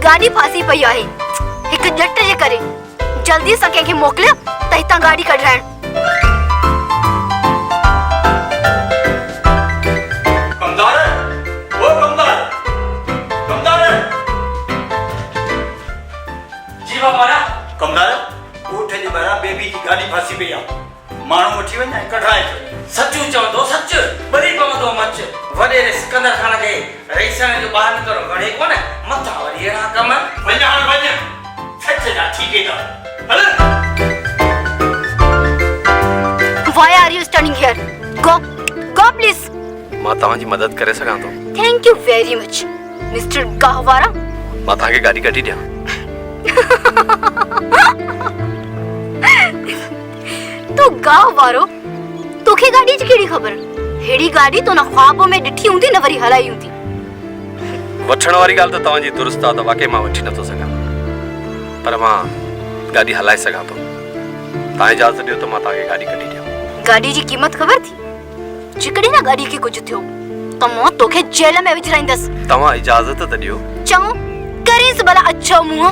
गाड़ी फासी पई आहे। एक जट जे करे जल्दी सके के मोकले त हितां गाड़ी कढाइण। कमदार ओ कमदार कमदार जी बाबा कमदार उठ जे बरा बेबी की गाड़ी फासी पई आ। माण्हू वठी वञ ऐं कढाए सचू चवंदो सच बरी पवंदो मच वॾे सिकंदर खान खे रईसण जो ॿाहिरि निकिरो घणे कोन मथां वरी अहिड़ा कम वञ हाणे वञ सच जा ठीकेदार हल। Why are you standing here? Go please. मां तव्हांजी मदद करे सघां थो। Thank you very much, Mr. गहवारा। मां तव्हांखे गाॾी कढी ॾियां। तो गहवारो तोखे गाड़ी जी केड़ी खबर? हेड़ी गाड़ी तो न ख्वाब में ॾिठी हूंदी न वरी हलाई हूंदी। वठण वारी ॻाल्हि त तव्हांजी दुरुस्त आहे त वाकई मां वठी नथो सघां, पर मां गाॾी हलाए सघां थो। तव्हां इजाज़त ॾियो त मां तव्हांखे गाॾी कढी ॾियां। गाड़ी जी कीमत खबर थी? जिकड़ी ना गाड़ी के कुछ थियो त मां तोखे जेल में विझराईंदस। तव्हां इजाज़त त ॾियो। चङो करीस भला अच्छो मुंह।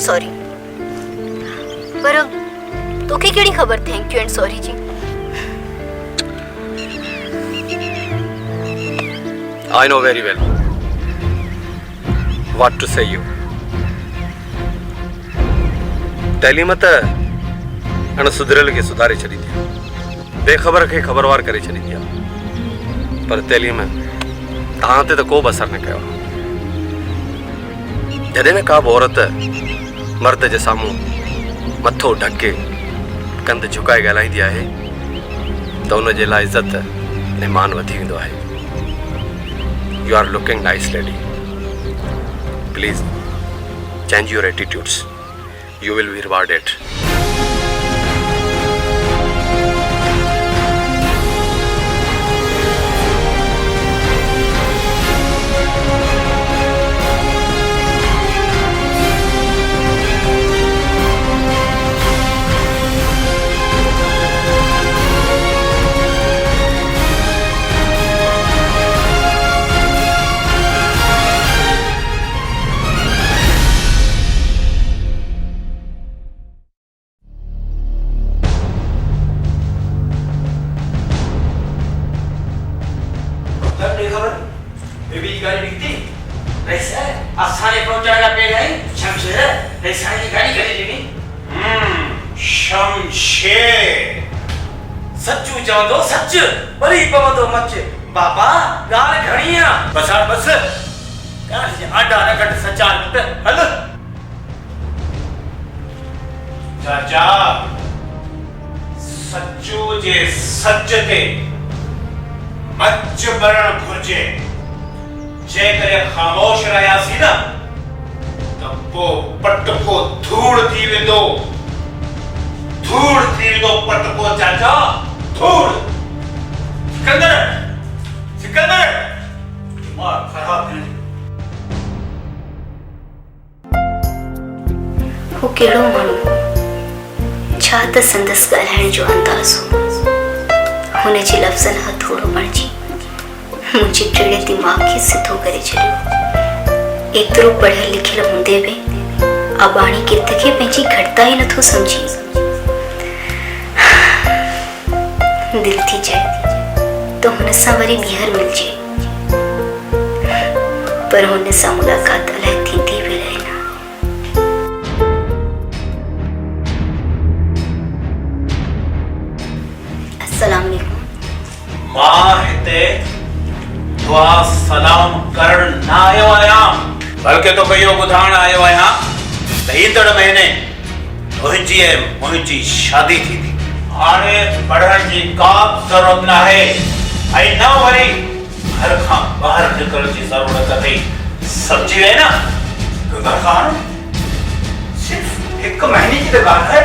सॉरी पर तोखे केड़ी खबर थैंक यू एंड सॉरी जी? I know very well what to say you. तैलीम त अण सुधरियल खे सुधारे छॾींदी आहे, बेख़बर खे ख़बरवार करे छॾींदी आहे, पर तैलीम तव्हां ते त को बि असर न कयो। जॾहिं न का बि औरत मर्द जे साम्हूं मथो ढके कंध झुकाए ॻाल्हाईंदी आहे त उन जे लाइ इज़त ऐं मान वधी वेंदो आहे। You are looking nice lady, please change your attitudes, you will be rewarded. Baby की गाड़ी निकती रईस असांजे पहुंचण खां पहिरियों शमशेर रईसाणी जी गाड़ी कढी ॾिनी। शमशेर सचू चवंदो सच वरी पवंदो मच बाबा ॻाल्हि घणी आहे। बस हाणे बस ॻाल्हि जे आडा न कढ सचा पुट हल। चाचा सचो जे सच ते मच भरण घुर्जे, जे करे ख़ामोश रहियासीं न त पोइ पटको धूड़ थी वेंदो, धूड़ थी वेंदो पटको चाचा, धूड़। सिकंदर सिकंदर दिमाग़ ख़राब थी हो केड़ो माण्हू छा त संदसि ॻाल्हाइण जो अंदाज़ हो। हुन जे लफ़्ज़नि हथोड़ो बणिजी मुंहिंजे टेड़े दिमाग़ खे सिधो करे छॾियो। एतिरो पढ़ियल लिखियल हूंदे बि अबाणी किर्त खे पंहिंजी घटिताई नथो सम्झी। दिलि थी चए त हुन सां वरी ॿीहर मिलजे, पर हुन सां मुलाक़ात अलाए थींदी बि रहे न। अस्सलाम वालेकुम। मां हिते दुआ सलाम करण ना आयो आहियां, बल्कि तो इहो ॿुधाइण आयो आहियां त ईंदड़ महीने तुंहिंजी ऐं मुंहिंजी शादी थींदी। हाणे पढ़ण जी का ज़रूरत न आहे ऐं न वरी घर खां ॿाहिरि निकरण जी ज़रूरत अथई। सम्झी वई न? गुज़र खान सिर्फ़ 1 महीने जी त ॻाल्हि आहे।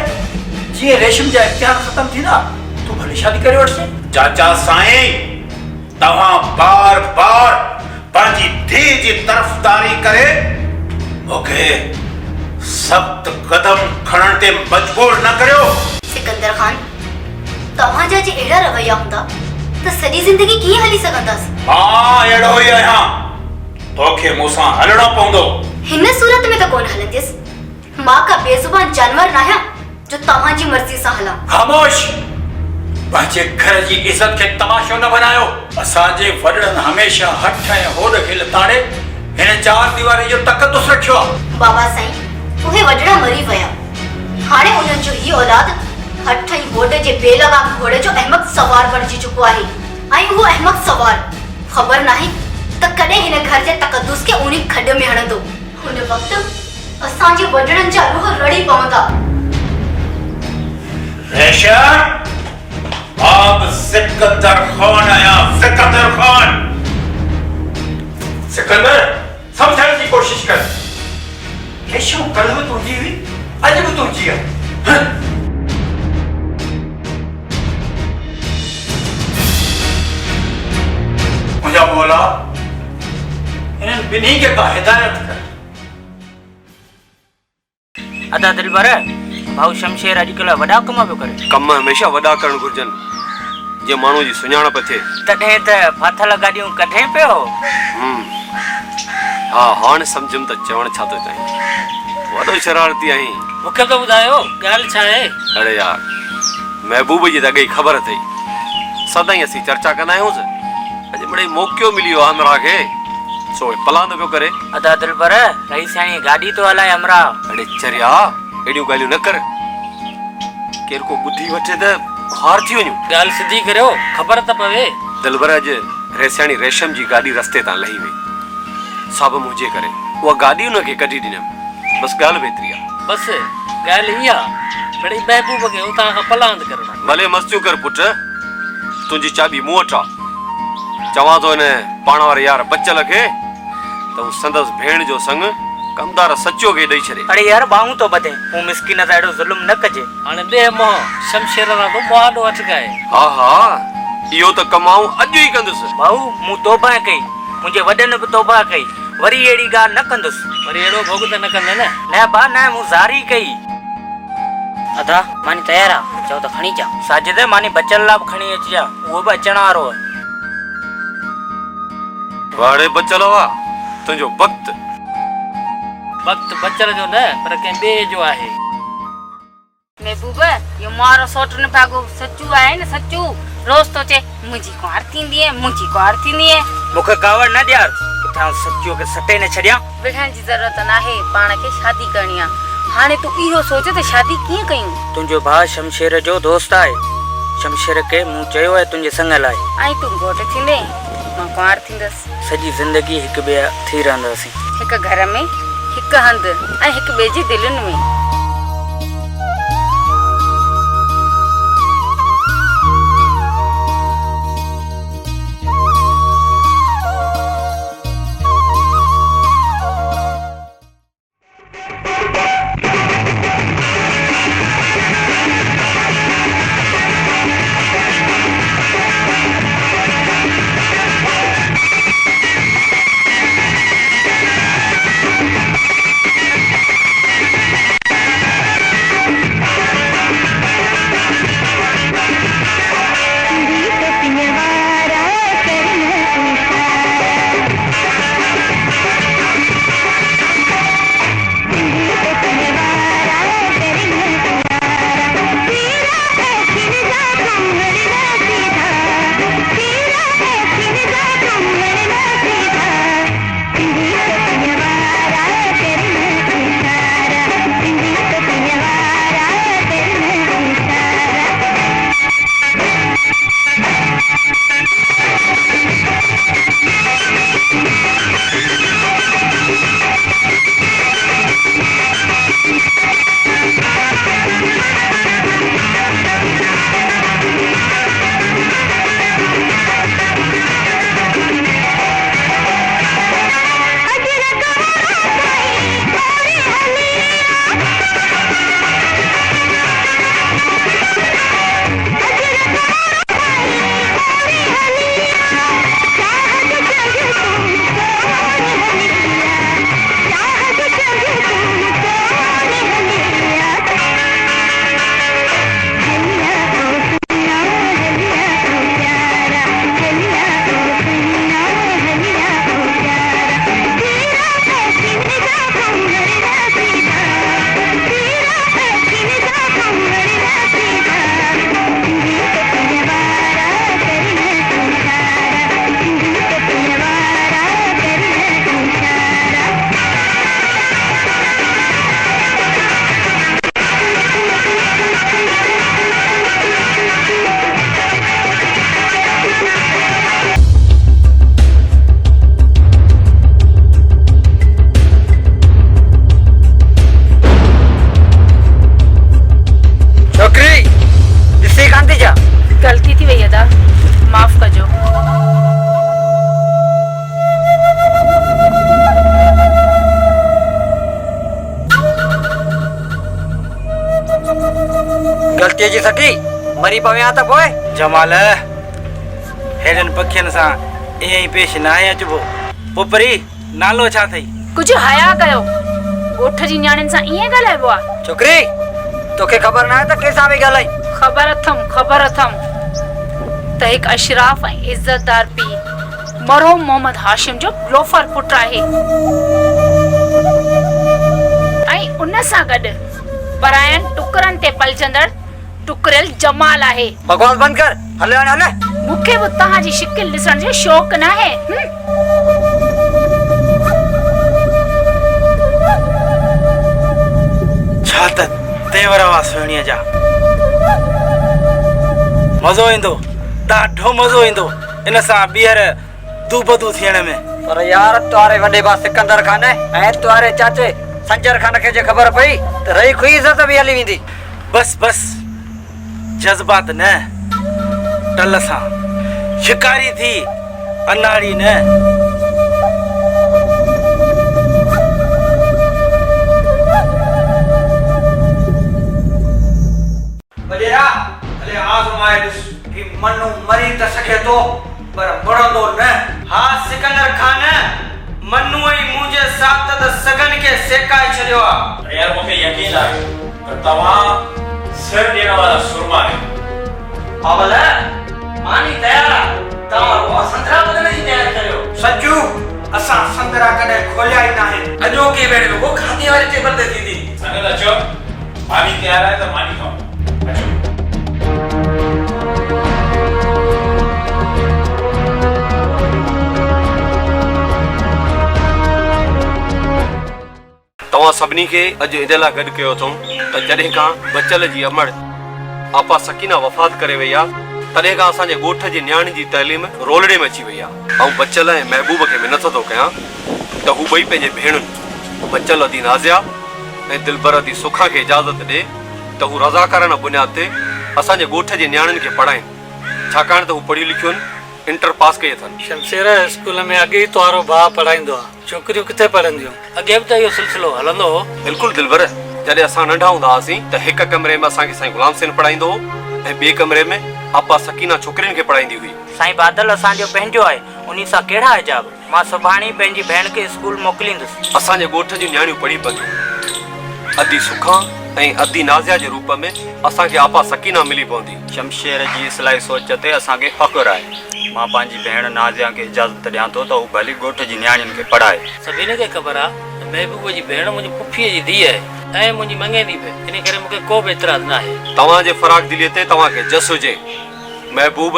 जीअं रेशम जा इम्तिहान ख़तम थींदा तूं भले शादी करे वठिजे। चाचा साईं, तव्हां बार बार पंहिंजी धीउ जी तरफ़दारी करे मूंखे सख़्त कदम खणण ते मजबूर न करियो। सिकंदर खान, तव्हां जा जे अहिड़ा रवैया हूंदा त सॼी ज़िंदगी कीअं हली सघंदासीं? मां अहिड़ो ई आहियां, तोखे मूंसां हलणो पवंदो। हिन सूरत में त कोन हलंदसि। मां का बेज़ुबान जानवर न आहियां जो तव्हांजी मर्ज़ी सां हलां। ख़ामोश! पंहिंजे घर जी इज़त खे तमाशो न बनायो। असांजे वॾड़नि हमेशह हथ ऐं होॾ खे लताड़े हिन 4 दीवारी जो तक़दुस रखियो आहे। बाबा साईं, उहे वॾड़ा मरी विया। हाणे उन्हनि जो ही औलाद हथ ऐं होॾ जे बेलगाम घोड़े जो अहमद सवार बणिजी चुको आहे ऐं उहो अहमद सवार ख़बर नाहे त कॾहिं हिन घर जे तक़दुस खे उन्ही खॾ में हणंदो। हुन वक़्तु असांजे वॾड़नि जा रूह रड़ी पवंदा। रेशम, अब सिकंदर खान आया। सिकंदर खान, सिकंदर समझण जी कोशिश कर। रेशम कल भी तुझी हुई, अज भी तुझी है। मुझे बोला इन्हनि बिन्ही के का हिदायत कर। अदा दिलबर भाऊ शमशेर अॼुकल्ह वॾा कम पियो करे। कम हमेशा वॾा करणु घुर्जनि जे माण्हू जी सुञाणप थिए। तॾहिं त फाथल गाॾियूं कढे पियो। हा, हाणे सम्झुमि त चवण छा थो चाहीं। वॾो शरारती आहीं। मूंखे त ॿुधायो ॻाल्हि छा आहे? अरे यार, महबूब जी त अॻे ई ख़बर अथई। सदाईं असीं चर्चा कंदा आहियूंसि। अॼु मिड़ेई मौक़ो मिलियो आहे हमरा खे, सो पलांदो पियो करे। अदा दिलबर रईसाणी गाॾी तो हलाए हमरा। अड़े चरिया, एॾियूं ॻाल्हियूं न कर। केरु को ॿुधी वठे त ख़्वार थी वञूं। ॻाल्हि सिधी करियो, ख़बर त पवे। दिलबर, अॼु रेसियाणी रेशम जी गाॾी रस्ते तां लही वई। सब मुंहिंजे करे उहा गाॾी हुनखे कढी ॾिनमि। बसि ॻाल्हि बेतरी आहे। बसि ॻाल्हि इहा मिड़ेई महबूब खे उतां खां पलांद करणो। भले मस्तियूं कर पुट, तुंहिंजी चाबी मूं वटि आहे। चवां थो हिन पाण वारे यार बचल खे त हू संदसि भेण जो संग कमदार सचो खे ॾेई छॾे। अरे यार बाहूं तो बधे, हूं मिसकिन सां अहिड़ो ज़ुल्म न कजे। हाणे ॾे मोह शमशेर सां तो मुआदो अटकाए। हा हा, इहो त कमाऊं अॼु ई कंदुसि। भाऊ मूं तौबा कई, मुंहिंजे वॾनि बि तौबा कई, वरी अहिड़ी ॻाल्हि न कंदुसि। वरी अहिड़ो भोग त न कंदे न। न बा न, मूं ज़ारी कई। अदा मानी तयार आहे, चओ त खणी अचां। साजिद मानी बचल लाइ बि खणी अची जा, उहो बि अचण वारो आहे। वाड़े बचल हुआ तुंहिंजो वक़्तु बचल जो न, पर कंहिं ॿिए जो आहे। महबूब, यो मारो सोट न पागो सच्चू आहे न सच्चू। रोज तो चे मुंहिंजी कुंवार थींदी है, मुंहिंजी कुंवार थींदी है। मूंखे कावड़ न ॾियार, किथां सच्चो खे सटे न छॾियां। विढ़ण जी ज़रूरत न आहे, पाण खे शादी करणी आहे। हाणे तूं इहो सोच त शादी कीअं कयूं? तुंहिंजो भाउ शमशेर जो दोस्त आहे। शमशेर खे मूं चयो आहे तुंहिंजे संग लाइ। ऐं तूं घोट थींदे, मां कुंवार थींदसि। सॼी ज़िंदगी हिकु ॿिए थी रहंदासीं। हिकु घर में, हिकु हंधि ऐं हिकु ॿिए जी दिलनि में। मुंहिंजे जी सकी मरी पवे आ त पोइ जमाल हेडन पखियन सां ईअं ई पेश न आहे अचबो। पुपरी नालो छा अथई? कुछ हया कयो। ॻोठ जी न्याणियुनि सां ईअं ॻाल्हाइबो आहे? छोकिरी तोखे ख़बर न आहे त कंहिंसां बि ॻाल्हाई? ख़बर अथम त हिकु अशराफ ऐं इज़तदार पीउ मरहूम मोहम्मद हाशिम जो लोफर पुटु आहे ऐं उन सां गॾु परायनि टुकरनि ते पलजंदड़ टुकरियल जमाल आहे। बकवास बंदि कर, हले वञ हले। मूंखे बि तव्हांजी शिकिल ॾिसण जो शौक़ु न आहे। छा त तेवर हुआ सुहिणीअ जा। मज़ो ईंदो, ॾाढो मज़ो ईंदो इन सां ॿीहर दूबदू थियण में। पर यार तुआरे वॾे भाउ सिकंदर खान ऐं तुआरे चाचे संजर खान खे जे ख़बर पई त रही खुई इज़त बि हली वेंदी। बस बस जज़्बात न, टल सां शिकारी थी अनाड़ी न। वडेरा हले आज़माए ॾिस कि मनु मरी त सघे थो पर मरंदो न। हा सिकंदर खान, मनु ऐं मुंहिंजे साथ त सगन खे सेकाए छॾियो आहे। यार मूंखे यकीन आहे त तव्हां सिर ॾियण वारा सुरमा आहियो। अवल मानी तयार आहे, तव्हां रुआ संतरा बदलण जी तयारी करियो। सचू असां संतरा कॾहिं खोलिया ई न आहिनि। अॼोके वेड़े में वो खाधे वारे टेबल ते थींदी। संगत अचो, मानी तयार आहे त मानी खाओ। अचो। तव्हां सभिनी खे अॼु इन लाइ गॾु कयो अथऊं त जॾहिं खां बचल जी अमड़ आपा सकीना वफ़ात करे वई आहे तॾहिं खां असांजे ॻोठ जी न्याणी जी तइलीम रोलड़े में अची वई आहे। ऐं बचल ऐं महबूब खे मिनत थो कयां त हू ॿई पंहिंजे भेणुनि बचल अदी नाज़िया ऐं दिलबर अदी सुखा खे इजाज़त ॾे त हू रज़ाकारन बुनियाद ते असांजे ॻोठ जे न्याणियुनि खे पढ़ाइनि छाकाणि त हू पढ़ी लिखियूं इंटर पास कई अथनि। शमशेर स्कूल में अॻे ई तुआरो भाउ पढ़ाईंदो आहे, छोकिरियूं किथे पढ़ंदियूं? अॻे बि त इहो सिलसिलो हलंदो हो। बिल्कुलु दिलबर, जॾहिं असां नंढा हूंदा हुआसीं त हिक कमरे में असांखे साईं गुलाम सेन पढ़ाईंदो हो ऐं ॿिए कमरे में आपा सकीना छोकिरियुनि खे पढ़ाईंदी हुई। साईं बादल असांजो पंहिंजो आहे, उन सां कहिड़ा हिजाब। मां सुभाणे पंहिंजी भेण खे स्कूल मोकिलींदुसि। असांजे ॻोठ जूं न्याणियूं पढ़ी पवंदियूं, अदी सुखा ऐं अदी नाज़िया जे रूप में असांखे आपा सकीना मिली पवंदी। शमशेर जी इस्लाही सोच ते असांखे फ़ख़ुरु आहे। मां पंहिंजी भेण नाज़िया खे इजाज़त ॾियां थो त हू भली ॻोठ जी न्याणियुनि खे पढ़ाए। सभिनी खे ख़बर आहे त महबूब जी भेण मुंहिंजी पुफीअ जी धीउ आहे ऐं मुंहिंजी मंगेंदी बि, इन करे मूंखे को बि एतिराज़ न आहे। तव्हांजे फराग़ दिलीअ ते तव्हांखे जस हुजे, महबूब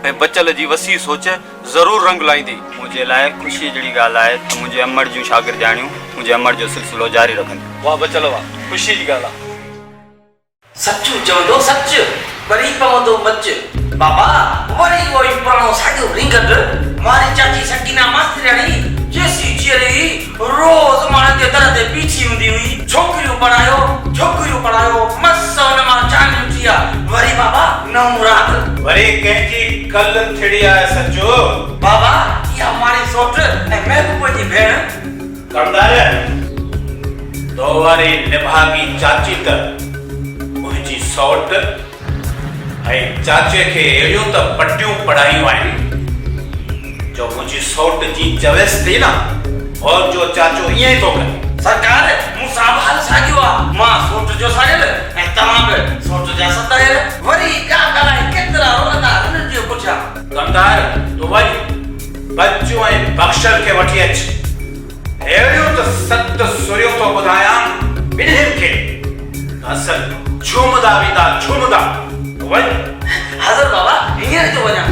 ऐं बचल जी वसी सोच ज़रूरु रंग लाईंदी। मुंहिंजे लाइ ख़ुशी जहिड़ी ॻाल्हि आहे त मुंहिंजे अमड़ जूं शागिर्दाणियूं मुंहिंजे अमड़ जो सिलसिलो जारी रखनि। वाह बचल वाह, ख़ुशी जी ॻाल्हि आहे। सचू चवंदो सच वरी पवंदो मच। बाबा वरी वही पुराणो साॻियो रिंगट मारी चाची सकीना मास्टराणी जेसी जीअरी रोज़ माण्हुनि जे दर ते बीठी हूंदी हुई। छोकिरियूं पढ़ायो मस हुन मां चांहियूं थिया। वरी बाबा न मुराद वरी कंहिंजी कल थिड़ी आहे सचो। बाबा इहा मारी सोट ऐं महबूब जी भेण कंदार तो वारी निभागी चाची त मुंहिंजी सौट ऐं चाचे खे अहिड़ियूं त पटियूं पढ़ायूं आहिनि जो मुंहिंजी सौट जी चवेसि थी न और जो चाचो ईअं ई थो करे। सरकार मूंसां बि हाल साॻियो आहे। मां सोट जो साॻियल ऐं तव्हां बि सोट जा सतायल। वरी ॻाल्हाए केतिरा रोलंदा हुननि जे पुठियां। कंदार तूं वञ बच्चो ऐं बख़्शल खे वठी अच। अहिड़ियूं त सत सुरियूं थो ॿुधायां ॿिन्हिनि खे असल झूमदा वेंदा झूमदा। वञ। हाज़िर बाबा, हींअर थो वञा।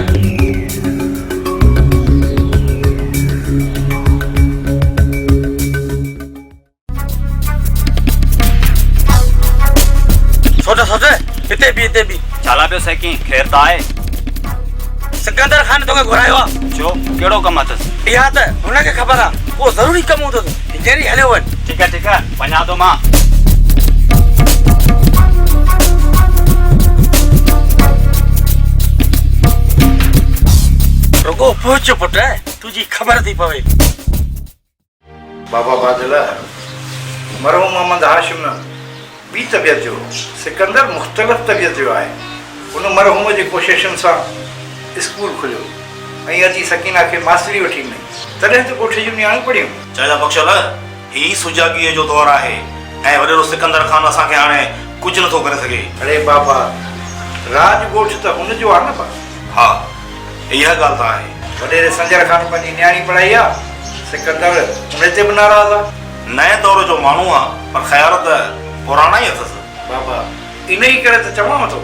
सोच हिते बि छाला पियो सेकी, ख़ैर त आहे? सिकंदर खान तोखे घुरायो आहे। छो कहिड़ो कमु अथसि? इहा त हुनखे ख़बर आहे, उहो ज़रूरी कमु हूंदो। हींअर ई हलियो वञ। ठीकु आहे वञा थो मां। रुको पहुच पुट, तुझी ख़बर थी पवे। बाबा बादल मरहूम मोहम्मद हाशिम ॿी तबियत जो सिकंदर मुख़्तलिफ़ तबियत जो आहे। उन मरहूम जी कोशिशुनि सां स्कूल खुलियो ऐं अची सकीना खे मास्तरी वठी ॾिनई। तॾहिं त ॻोठ जूं नियाणियूं पढ़ियूं। चाचा बख्शल ही सुजागीअ जो दौरु आहे ऐं वॾेरो सिकंदर ख़ान असांखे हाणे कुझु नथो करे सघे। अरे बाबा, राज ॻोठ त हुनजो आहे न। हा, इहा ॻाल्हि त आहे। वॾेरे संजर ख़ान पंहिंजी नियाणी पढ़ाई आहे, सिकंदर उन ते बि नाराज़ आहे। नए दौर जो माण्हू आहे पर ख़्याल त पुराणा ई अथसि। बाबा, इन ई करे त चवां थो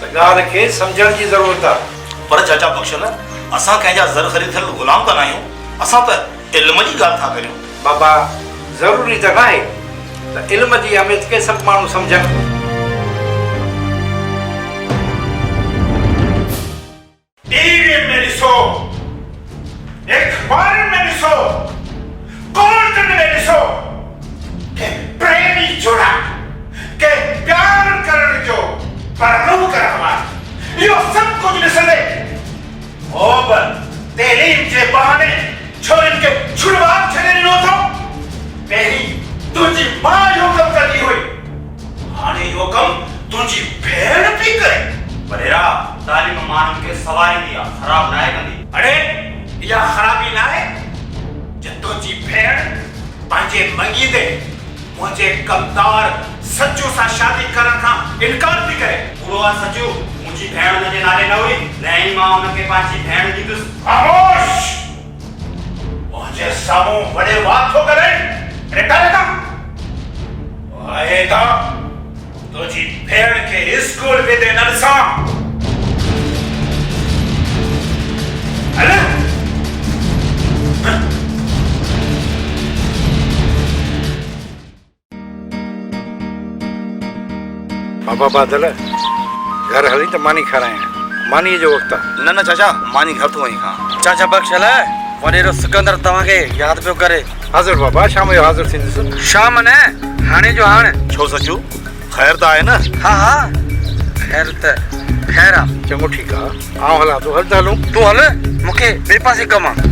त ॻाल्हि खे सम्झण जी ज़रूरत आहे। पर चाचा बख्शल, असां कंहिंजा ज़र ख़रीदल ग़ुलाम त न आहियूं। असां त इल्म जी ॻाल्हि था करियूं। बाबा, ज़रूरी त न आहे त इल्म जी अहमियत खे सभु माण्हू सम्झनि। टीवी में ॾिसो, अखबार में ॾिसो, कोर्ट में ॾिसो के प्रेमी जोड़ा के प्यार करण जो परलू करवा इहो सभु कुझु ॾिसंदे ओब तैलीम जे बहाने छोरनि खे छुड़वा छॾे ॾिनो अथऊं। पहिरीं तुंहिंजी मां इहो कमु कंदी हुई, हाणे इहो कमु तुंहिंजी भेण पई करे। वॾेरा, तालीम माण्हुनि खे सवारींदी आहे, ख़राबु न आहे कंदी। अड़े, इहा ख़राबी न आहे जे तुंहिंजी भेण पंहिंजे मंगींदे मुंहिंजे कमदार सचू सां शादी करण खां इनकार थी करे। पूरो आहे सचू, मुंहिंजी भेण हुनजे नाले न हुई, न ई मां हुनखे पंहिंजी भेण ॾींदुसि। ख़ामोश! मुंहिंजे साम्हूं वॾे वात थो करे। अरे कालेका आएगा तुंहिंजी भेण खे स्कूल वेंदे न ॾिसां। हले बाबा बादल, घर हली त मानी खारायां। मानी जो वक़्तु आहे। न न चाचा, मानी घर तो वहीं खां। चाचा बख्शल वॾेरो सिकंदर तव्हांखे यादि पियो करे। हाज़िर बाबा, शाम जो हाज़िर थींदुसि। शाम न, हाणे जो हाणे। छो सचू, ख़ैर त आहे न? हा हा, ख़ैर त ख़ैर आहे। चङो ठीकु आहे, आउं हलां थो। हल त हलूं। तूं हल, मूंखे ॿिए पासे कमु आहे।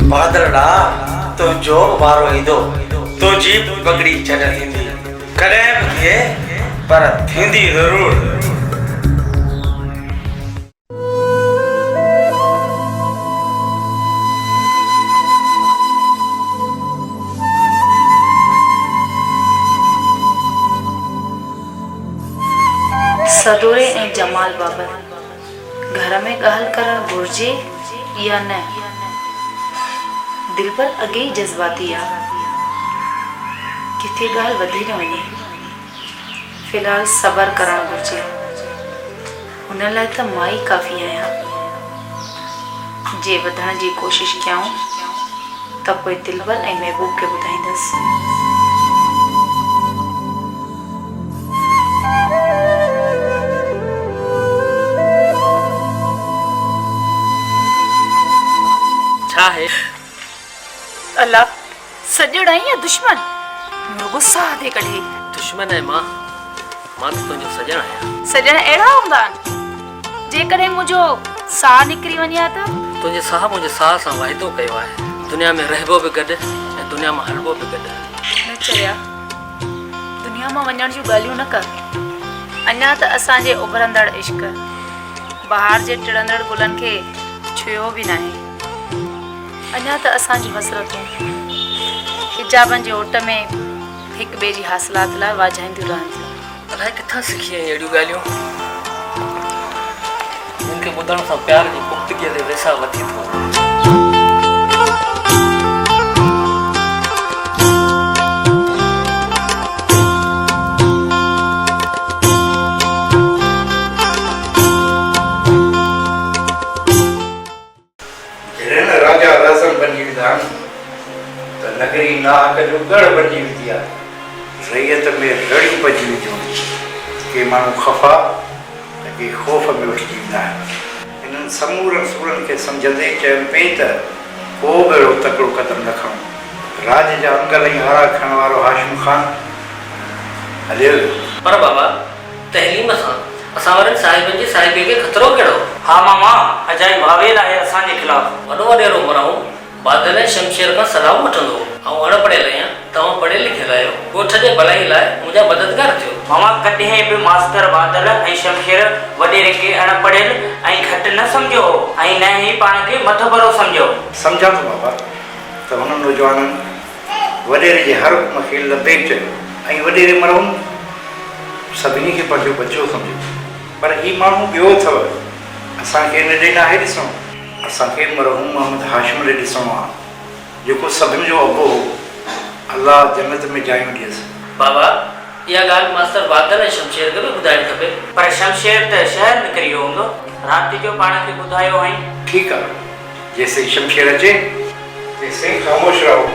बादलड़ा, तुंहिंजो वारो ईंदो, तुंहिंजी पगड़ी छॾ थींदी। कॾहिं बि थिए पर थींदी ज़रूरु। सदोरे ऐं जमाल बाबति घर में ॻाल्हि करणु घुरिजे या न? दिल पर अॻे ई जज़्बाती आहे, किथे ॻाल्हि वधी न वञे। फ़िलहाल सब्र करणु घुरिजे, हुन लाइ त मां ई काफ़ी आहियां। जे वधण जी कोशिशि कयूं त पोइ दिलवर ऐं महबूब खे ॿुधाईंदसि। छा है? अल्लाह, सॼण आई या दुश्मन? मुंहिंजो गुस्सा थी कढे। दुश्मन है मां त तुंहिंजो सॼण आहियां। सॼण अहिड़ा हूंदा आहिनि, जेकॾहिं मुंहिंजो साह निकिरी वञे हा त? तुंहिंजे साह मुंहिंजे साह सां वाइदो कयो आहे, दुनिया में रहबो बि गॾु ऐं दुनिया मां हलबो बि गॾु। न चरिया, दुनिया मां वञण जूं ॻाल्हियूं न कर। अञा त असांजे उभरंदड़ इश्क बहार जे टिड़ंदड़ गुलनि खे छुयो बि न आहे। अञा त असांजूं हसरतूं हिजाबनि जे ओट में हिक ॿिए जी हासिलात लाइ वाझाईंदियूं रहनि थियूं। अलाए किथां सिखी आई अहिड़ियूं ॻाल्हियूं? मूंखे ॿुधण सां प्यार जी पुख़्तगीअ ते वेसा वधी थो। राजा राज़म बनी विधा त नगरी नाहक जो गढ़ बनी वेंदी आहे। रैयत में रड़ियूं पइजी वेंदियूं, के माण्हू ख़फ़ा त के ख़ौफ़ में वठिजी वेंदा आहिनि। हिननि समूरनि सूरनि खे सम्झंदे चइनि पई त को बि अहिड़ो तकिड़ो क़दम न खणो। राज जा अंगल ऐं हारा खणण वारो हाशिम ख़ान हलियो। पर बाबा, तहलीम सां असां वरनि साहिबनि जी साहिबी खे खतरो कहिड़ो? हा मामा, अजाई वावेल आहे असांजे ख़िलाफ़। वॾो वॾेरो मराऊं बादल शमशेर खां सलाह वठंदो। ऐं अणपढ़ियल आहियां, तव्हां पढ़ियल लिखियल आहियो। ॻोठ जे भलाई लाइ मुंहिंजा मददगार थियो। मामा कॾहिं बि मास्तर बादल ऐं शमशेर वॾेरे खे अणपढ़ियल ऐं घटि न सम्झो ऐं न ई पाण खे मथो भरो सम्झो। सम्झां थो बाबा त हुन नौजवाननि वॾेरे जे हर हुकुम खे लबेक चयो ऐं वॾेरे मरहूम सभिनी खे पंहिंजो बचो सम्झो। पर ही माण्हू ॿियो अथव, असांखे हिन ॾे नाहे ॾिसणो, असांखे मरहूम मोहम्मद हाशिम ॾे ॾिसणो आहे जेको सभिनि जो अबो हो। अलाह जन्नत में जायूं ॾियसि। बाबा इहा ॻाल्हि मास्तर बादल ऐं शमशेर खे बि ॿुधाइणु खपे। पर शमशेर त शहर निकिरी वियो हूंदो, राति जो पाण खे ॿुधायो हुअईं। ठीकु आहे, जेसिताईं शमशेर अचे तेसिताईं ख़ामोश रहो।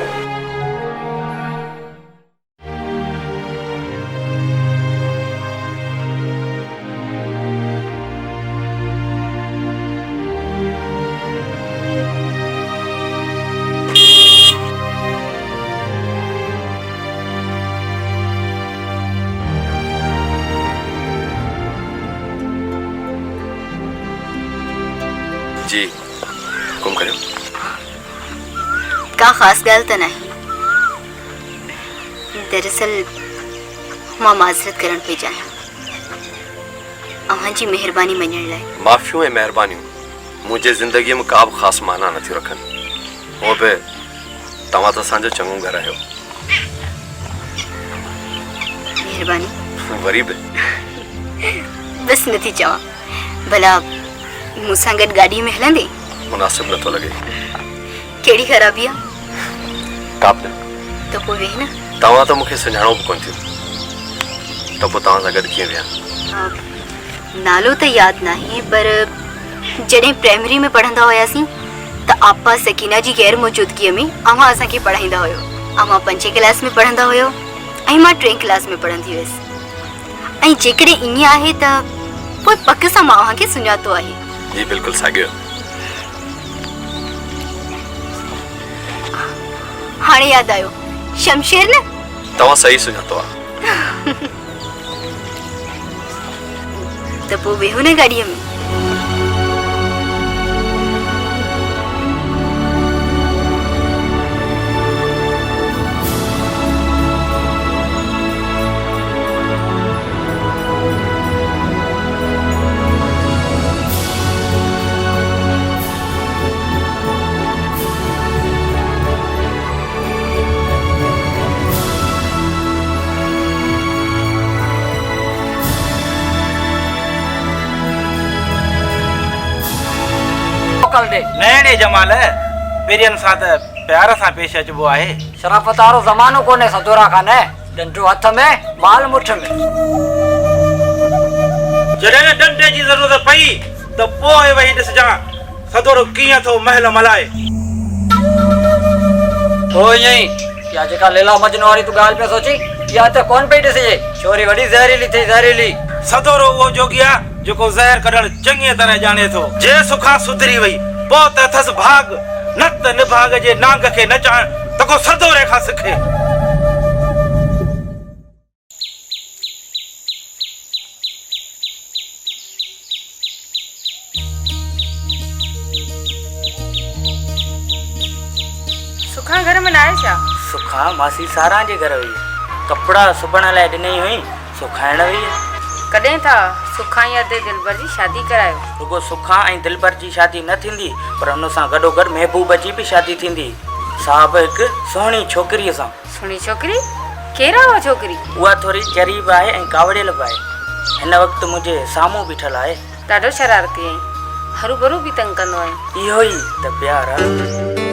जी हुकुम करियो। का ख़ास ॻाल्हि त नाही। दरअसल मां माज़रत करण पई चाहियां अव्हां जी महिरबानी मञण लाइ। माफ़ियूं ऐं महिरबानियूं मुंहिंजे ज़िंदगीअ में का बि ख़ासि माना नथियूं रखनि। उहो बि तव्हां त असांजो चङो घर आहियो। महिरबानी वरी बि बसि नथी चवां, भला मूंसां गॾु गाॾीअ में हलंदे? मुनासिब नथो लॻे। कहिड़ी ख़राबी आहे? का बि न। त पोइ वेह न। तव्हां त मूंखे सुञाणो बि कोन थियो, त पोइ तव्हां सां गॾु कीअं विया? नालो त यादि नाहे, पर जॾहिं प्राइमरी में पढ़ंदा हुआसीं त आपा सकीना जी गैर मौजूदगीअ में अव्हां असांखे पढ़ाईंदा हुयो। अव्हां 5 क्लास में पढ़ंदा हुयो ऐं मां 3 क्लास में पढ़ंदी हुयसि। ऐं जेकॾहिं ईअं आहे त पोइ पक सां मां अव्हांखे सुञातो आहे। जी बिल्कुलु साॻियो। हाणे यादि आयो, शमशेर न? तव्हां सही सुञातो आहे। त पोइ वेहो न गाॾीअ में। नए जमाल पेरियन सां त प्यार सां पेश अचबो आहे। शराफत वारो ज़मानो कोन्हे सदोरा खान। डंडो हथ में बाल मुठ में। जॾहिं न डंडे जी ज़रूरत पई त पोइ वही ॾिसजां सदोरो कीअं थो महल मलाए। हो ईअं या जेका लीला मजनू वारी तू ॻाल्हि पियो सोची, इहा त कोन पई ॾिसिजे। छोरी वॾी ज़हरीली थी ज़हरीली। सदोरो उहो जोगी आहे जेको ज़हर कढण चङी तरह ॼाणे थो। जे सुखा सुधरी वई पोइ त अथसि भाग, न त निभाग जे नांग खे नचाइण त को सदोरे खां सिखे। सुखा घर में न आहे छा? सुखा मासी सारा जे घर वई, कपिड़ा सुबण लाइ ॾिनई हुई, सुखाइण वई। कॾहिं था सुखा या दिलबर जी शादी करायो? रुगो सुखा ऐं दिलबर जी शादी न थींदी, पर हुन सां गॾोगॾु महबूब जी बि शादी थींदी। साहब हिकु सुहिणी छोकिरीअ सां। सुहिणी छोकिरी? केरु आहे उहा छोकिरी? उहा थोरी ज़रीब आहे ऐं कावड़ियल बि आहे। हिन वक़्तु मुंहिंजे साम्हूं बीठल आहे। ॾाढो शरारती आई, हरू भरू बि तंग कंदो आहे। इहो ई त प्यार आहे।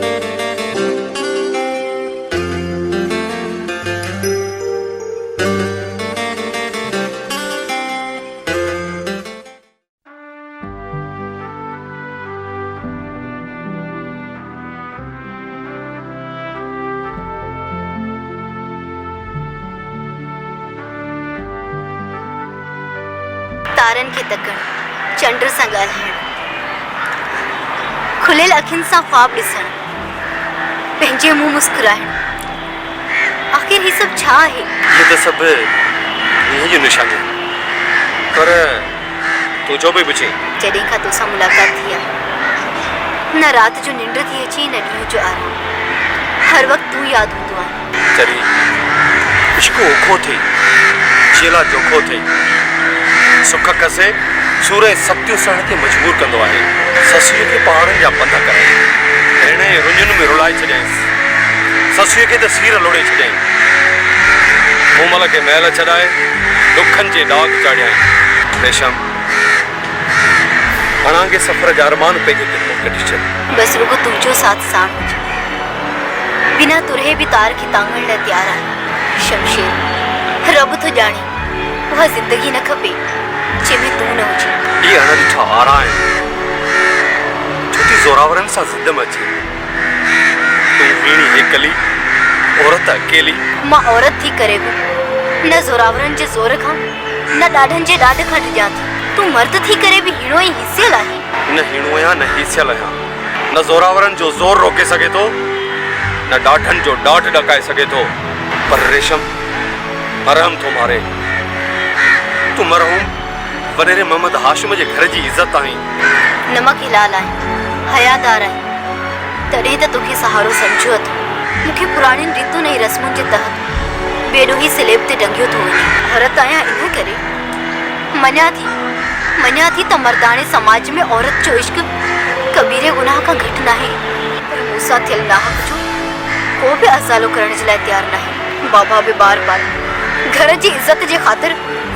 तारनि खे तकण, चंड सां ॻाल्हाइण, खुलियल अखियुनि सां ख्वाब ॾिसण, पंहिंजे मुंहुं मुस्कुराइण। आख़िर ही सभु छा आहे? ये तो सब इन्हीं जो निशानी है। पर तुझो भी पुछी जॾहिं खां तोसां मुलाक़ात थी आहे न रात जो निंड थी अचे न ॾींहं जो आराम। हर वक्त तू याद हूंदो आहे। चरी इश्क ओखो थे चेला जोखो थे सुख कसे सूरज सत्य सण के मजबूर कंदो आहे। ससुए के पहाड़न जा पंध करे भेण जे रुंझुन में रुलाए छॾियईं। ससुए के त सीर लोड़े छॾियईं। कोमल के महल छॾाए दुखन जे दाग चाढ़ियईं। रेशम अणांगे सफ़र जा अरमान पंहिंजे दिल में कढी छॾ। बस रुगो तुंहिंजो साथ साण हुजे। बिना तुरहे भी तार खे तांगण लाइ तैयार आहे। शमशेर रब तो ॼाणे उहा ज़िंदगी न खपे जंहिंमें तूं न हुजे। ये अणॾिठा आरा आहिनि छो ज़ोरावरनि सां ज़िद में अचे। तूं हीणी एकली औरत अकेली। मां औरत थी करे बि न ज़ोरावरनि जे ज़ोर खां न ॾाढनि जे ॾाढ खां डिॼां थी। तूं मर्द थी करे भी हीणो ई हिसियल आहे। न हीणो आहियां न हिसियल आहियां। न ज़ोरावरनि जो ज़ोर रोके सघे थो न ॾाढनि जो ॾाढ ॾकाए सघे थो। पर रेशम मरहम थो मारे। तूं मरहूम वॾेरे मोहम्मद हाशिम जे घर जी इज़त आहीं। नमक हिलाल आहे हयादार आहे तॾहिं त तोखे सहारो सम्झो अथो। मूंखे पुराणियुनि रीतुनि ऐं रस्मुनि जे तहत बेॾोही स्लेब ते टंगियो थो वञे। औरत आहियां इन करे मञा थी त मर्दाणे समाज में औरत जो इश्क कबीरे गुनाह खां घटि नाहे। पर मूंसां थियल नाहक जो को बि अज़ालो करण जे लाइ तयारु नाहे। बाबा बि बार बार घर जी इज़त जे ख़ातिर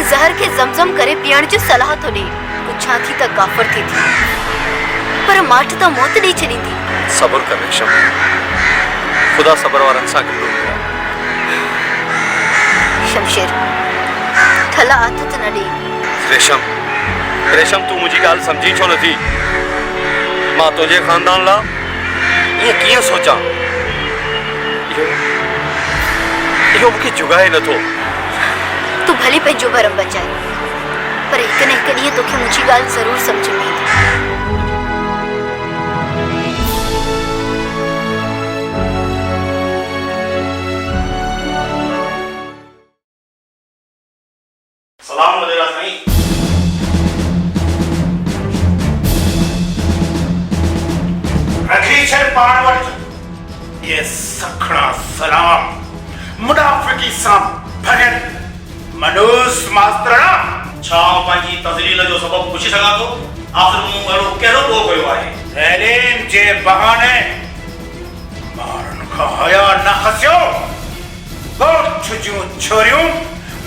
ज़हर खे ज़मज़म करे पीअण जो सलाह थो ॾे। पुछां थी त काफ़र थी पर माठ त मौत ॾेई छॾींदी। सब्र कर रेशम ख़ुदा सब्र वारनि सां गॾु हूंदो आहे। शमशेर थला हथ त न ॾे। रेशम तूं मुंहिंजी ॻाल्हि सम्झी छो नथी। मां तुंहिंजे ख़ानदान लाइ ईअं कीअं सोचां। इहो मूंखे जुगाए नथो। तूं भले पंहिंजो भरम बचाए पर हिकु न हिकु ॾींहुं तोखे मुंहिंजी ॻाल्हि ज़रूरु सम्झ में ईंदी। सलाम वज़ीरा साईं। रखी छे पाण वटि ये सखड़ा सलाम मुनाफ़िकी सां भरियल मनूस मास्तरणा। छा पंहिंजी तज़लील जो सबब पुछी सघां थो? आख़िर मूं अहिड़ो कहिड़ो पोइ कयो आहे तइलीम जे बहाने माण्हुनि खां हया न खसियो। ॻोठ जूं छोरियूं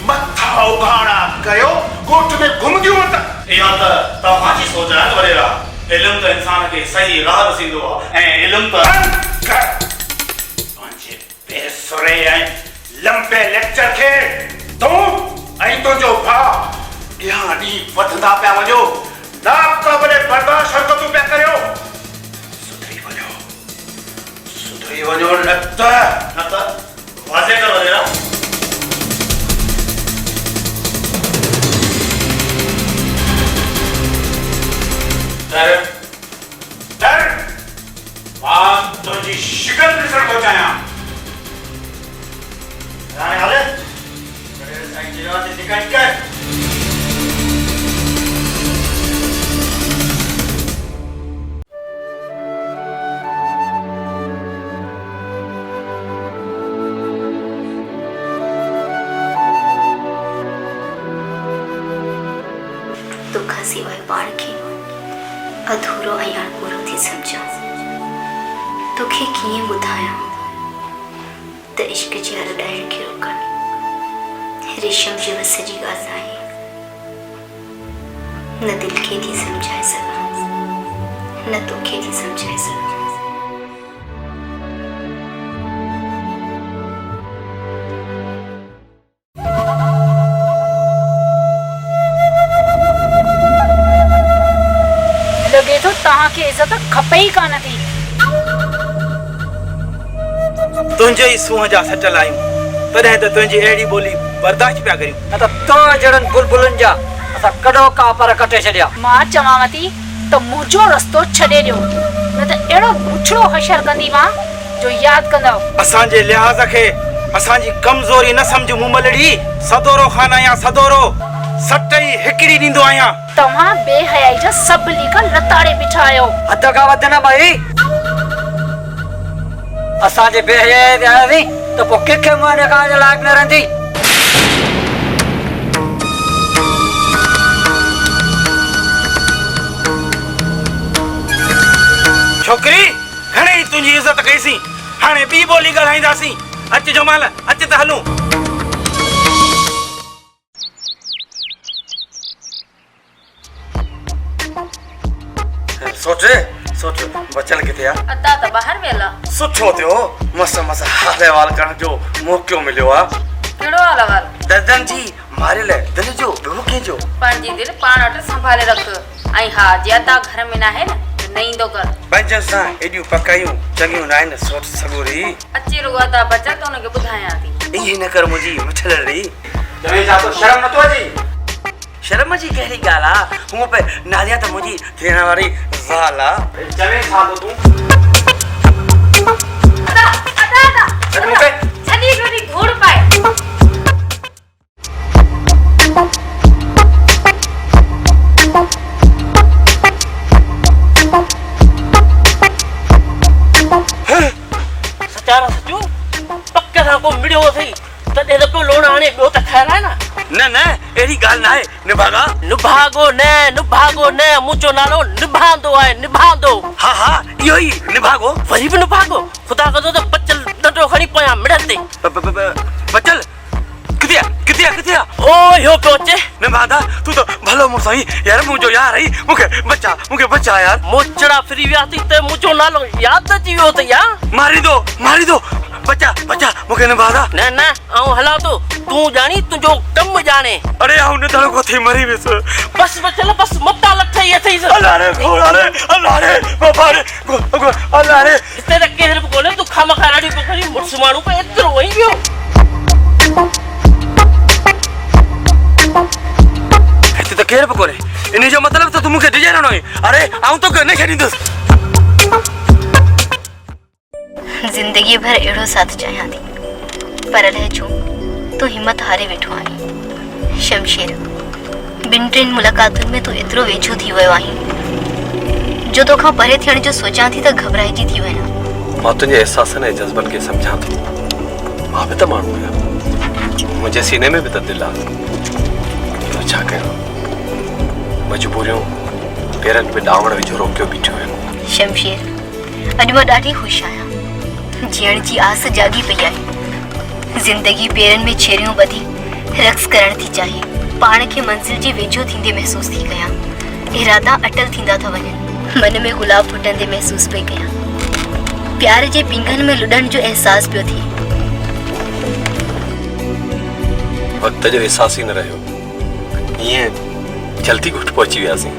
मथा उघाड़ा कयो ॻोठ में घुमंदियूं त इहा त तव्हांजी सोच आहे वॾेरा। इल्मु त इंसान खे सही राह ॾींदो आहे ऐं इल्मु त पंहिंजे बेसुरे ऐं लंबे लेक्चर खे तूं ऐं तुंहिंजो भाउ ॾियां ॾींहुं वधंदा पिया वञो। नाक़ाबिले बर्दाश्त हरकतूं पिया करियो। सुधरी वञो न त वाज़े कर वॾेरा। डर मां तुंहिंजी शिकल ॾिसण थो चाहियां। हाणे हले साईं जी रात जी शिकायत कर। तोखां सवाइ पाण खे अधूरो ऐं अणपूरो थी सम्झां। तोखे कीअं ॿुधायां त इश्क जे हरॾाइण खे रोकणु रेशम जे वस जी ॻाल्हि आहे। न दिलि खे थी सम्झाए सघां न तोखे थी सम्झाए सघां। लॻे थो तव्हांखे इज़त खपे ई कान थी। तुंहिंजे ई सूंहं जा सटल आहियूं तॾहिं त तुंहिंजी अहिड़ी ॿोली बर्दाश्त पिया करियूं। न त तो जड़नि बुलबुलनि जा असां कॾो का पर कटे छॾिया। मां चवांव थी त मुंहिंजो रस्तो छॾे ॾियो न त अहिड़ो बुछड़ो हशर कंदीमांव जो यादि कंदव। असांजे लिहाज़ खे असांजी कमज़ोरी न सम्झ मुमलड़ी। सदोरो खाना या सदोरो सट ई हिकिड़ी ॾींदो आहियां। तव्हां बेहयाई जा सभु लीक लताड़े बीठा आहियो। हद खां वध न भाई, असांजे बेहयाई ते आयासीं त पोइ कंहिंखे मुंहुं ॾेखारण जे लाइक़ न रहंदी। छोकिरी घणेई तुंहिंजी इज़त कईसीं, हाणे ॿी ॿोली ॻाल्हाईंदासीं। अच जो माल, अच त हलूं। सोचे सोच बचल किथे आ? अदा त ॿाहिरि वियल आहे। सुठो थियो, मस मस हाल अहिवाल करण जो मौक़ो मिलियो आ। कहिड़ो हाल अहिवाल? दर्दन जी मारियल दिलि जो ॿियो कंहिंजो। पंहिंजी दिलि पाण वटि संभाले रख। ऐं हा, जे अदा घर में न आहे न त न ईंदो कर। पंहिंजनि सां एॾियूं पकायूं चङियूं न आहिनि सोच सगोरी। अची रुॻो अदा बचल त हुनखे ॿुधायां थी। इहे न कर मुंहिंजी मिठल री। तव्हां जा तो शर्म नथो अचे? शर्म जी कहिड़ी ॻाल्हि आहे? हूअं पे नादिया त मुंहिंजी थियण वारी ज़ाल आहे। चवे छा थो तूं? अदा मूंखे छॾी छॾी धूड़ पाए। सचारा सचू पक्के सां को मिड़ियो अथई तॾहिं त पियो लोण हाणे ॿियो त ख़ैर आहे न। न न अहिड़ी ॻाल्हि न आहे निभागा। निभागो न मुंहिंजो नालो निभांदो आहे, निभांदो। हा हा इहो ई निभागो। वरी बि निभागो? ख़ुदा कंदो त बचल नंढो खणी पयां मिड़नि ते। बचल किथे आ? ओ इहो पियो अचे। निभादा तूं त भलो मूंसां ई यार, मुंहिंजो यार आई। मूंखे बचा यार। मोचड़ा फिरी विया थी त मुंहिंजो नालो यादि अची वियो अथई यार। मारी दो बचा मूंखे निभादा। न आऊं हलां थो, तूं ॼाणी तुंहिंजो कमु ॼाणे। अरे आऊं न थो थी मरी वियुसि। बस बचल बस मता लथई अथई। अल्लाह रे बाबा रे अल्लाह रे। हिते त केर बि कोन्हे, तूं खामखा रड़ी पकड़ी मुड़ुस माण्हू पे एतिरो वही वियो। हिते त केर बि कोन्हे, इन जो मतिलब त तूं मूंखे डिॼाइणो हुई। अरे आऊं तोखे न छॾींदुसि। जिंदगी भर अहिड़ो साथ चाहियां थी, पर अलाए छो तूं हिम्मत हारे वेठो आहीं। शमशेर, ॿिनि टिनि मुलाक़ातुनि में तूं एतिरो वेझो थी वियो आहीं जो तोखां परे थियण जो सोचां थी त घबराइजी थी वञा। मां तुंहिंजे एहसासनि ऐं जज़्बनि खे सम्झां थो। मां बि त माण्हू आहियां, मुंहिंजे सीने में बि त दिलि आहे। तो छा कयां, मजबूरियूं पेरनि में ॾावण विझो रोकियो बीठो आहियां। शमशेर, अॼु मां ॾाढी ख़ुशि आहियां। जीअण जी आस जागी पई आहे। ज़िंदगी पेरनि में छेरियूं ॿधी रक़्स करण थी चाहे। पाण खे मंज़िल जे वेझो थींदे महसूस थी कयां। इरादा अटल थींदा था वञनि। मन में गुलाब फुटंदे महसूस पई कयां। प्यार जे पिंगनि में लुॾण जो अहसास पियो थिए। वक़्त जो एहसास ई न रहियो, ईअं जल्दी घुट पहुची वियासीं।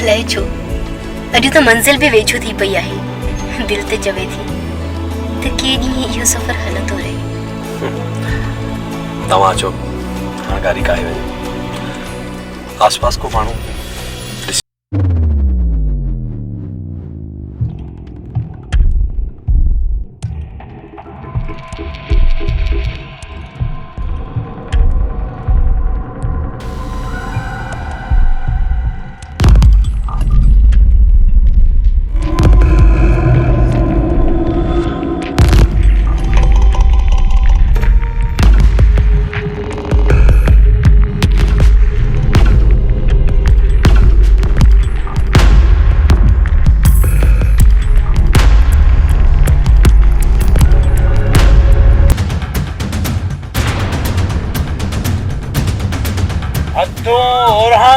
अलाए छो अॼु त मंज़िल बि वेझो थी पई आहे। दिल ते चवे थी त के ॾींहं इहो सफ़र हलंदो रहे। तव्हां अचो, हाणे गाड़ी काहे वञे। आस पास को माण्हू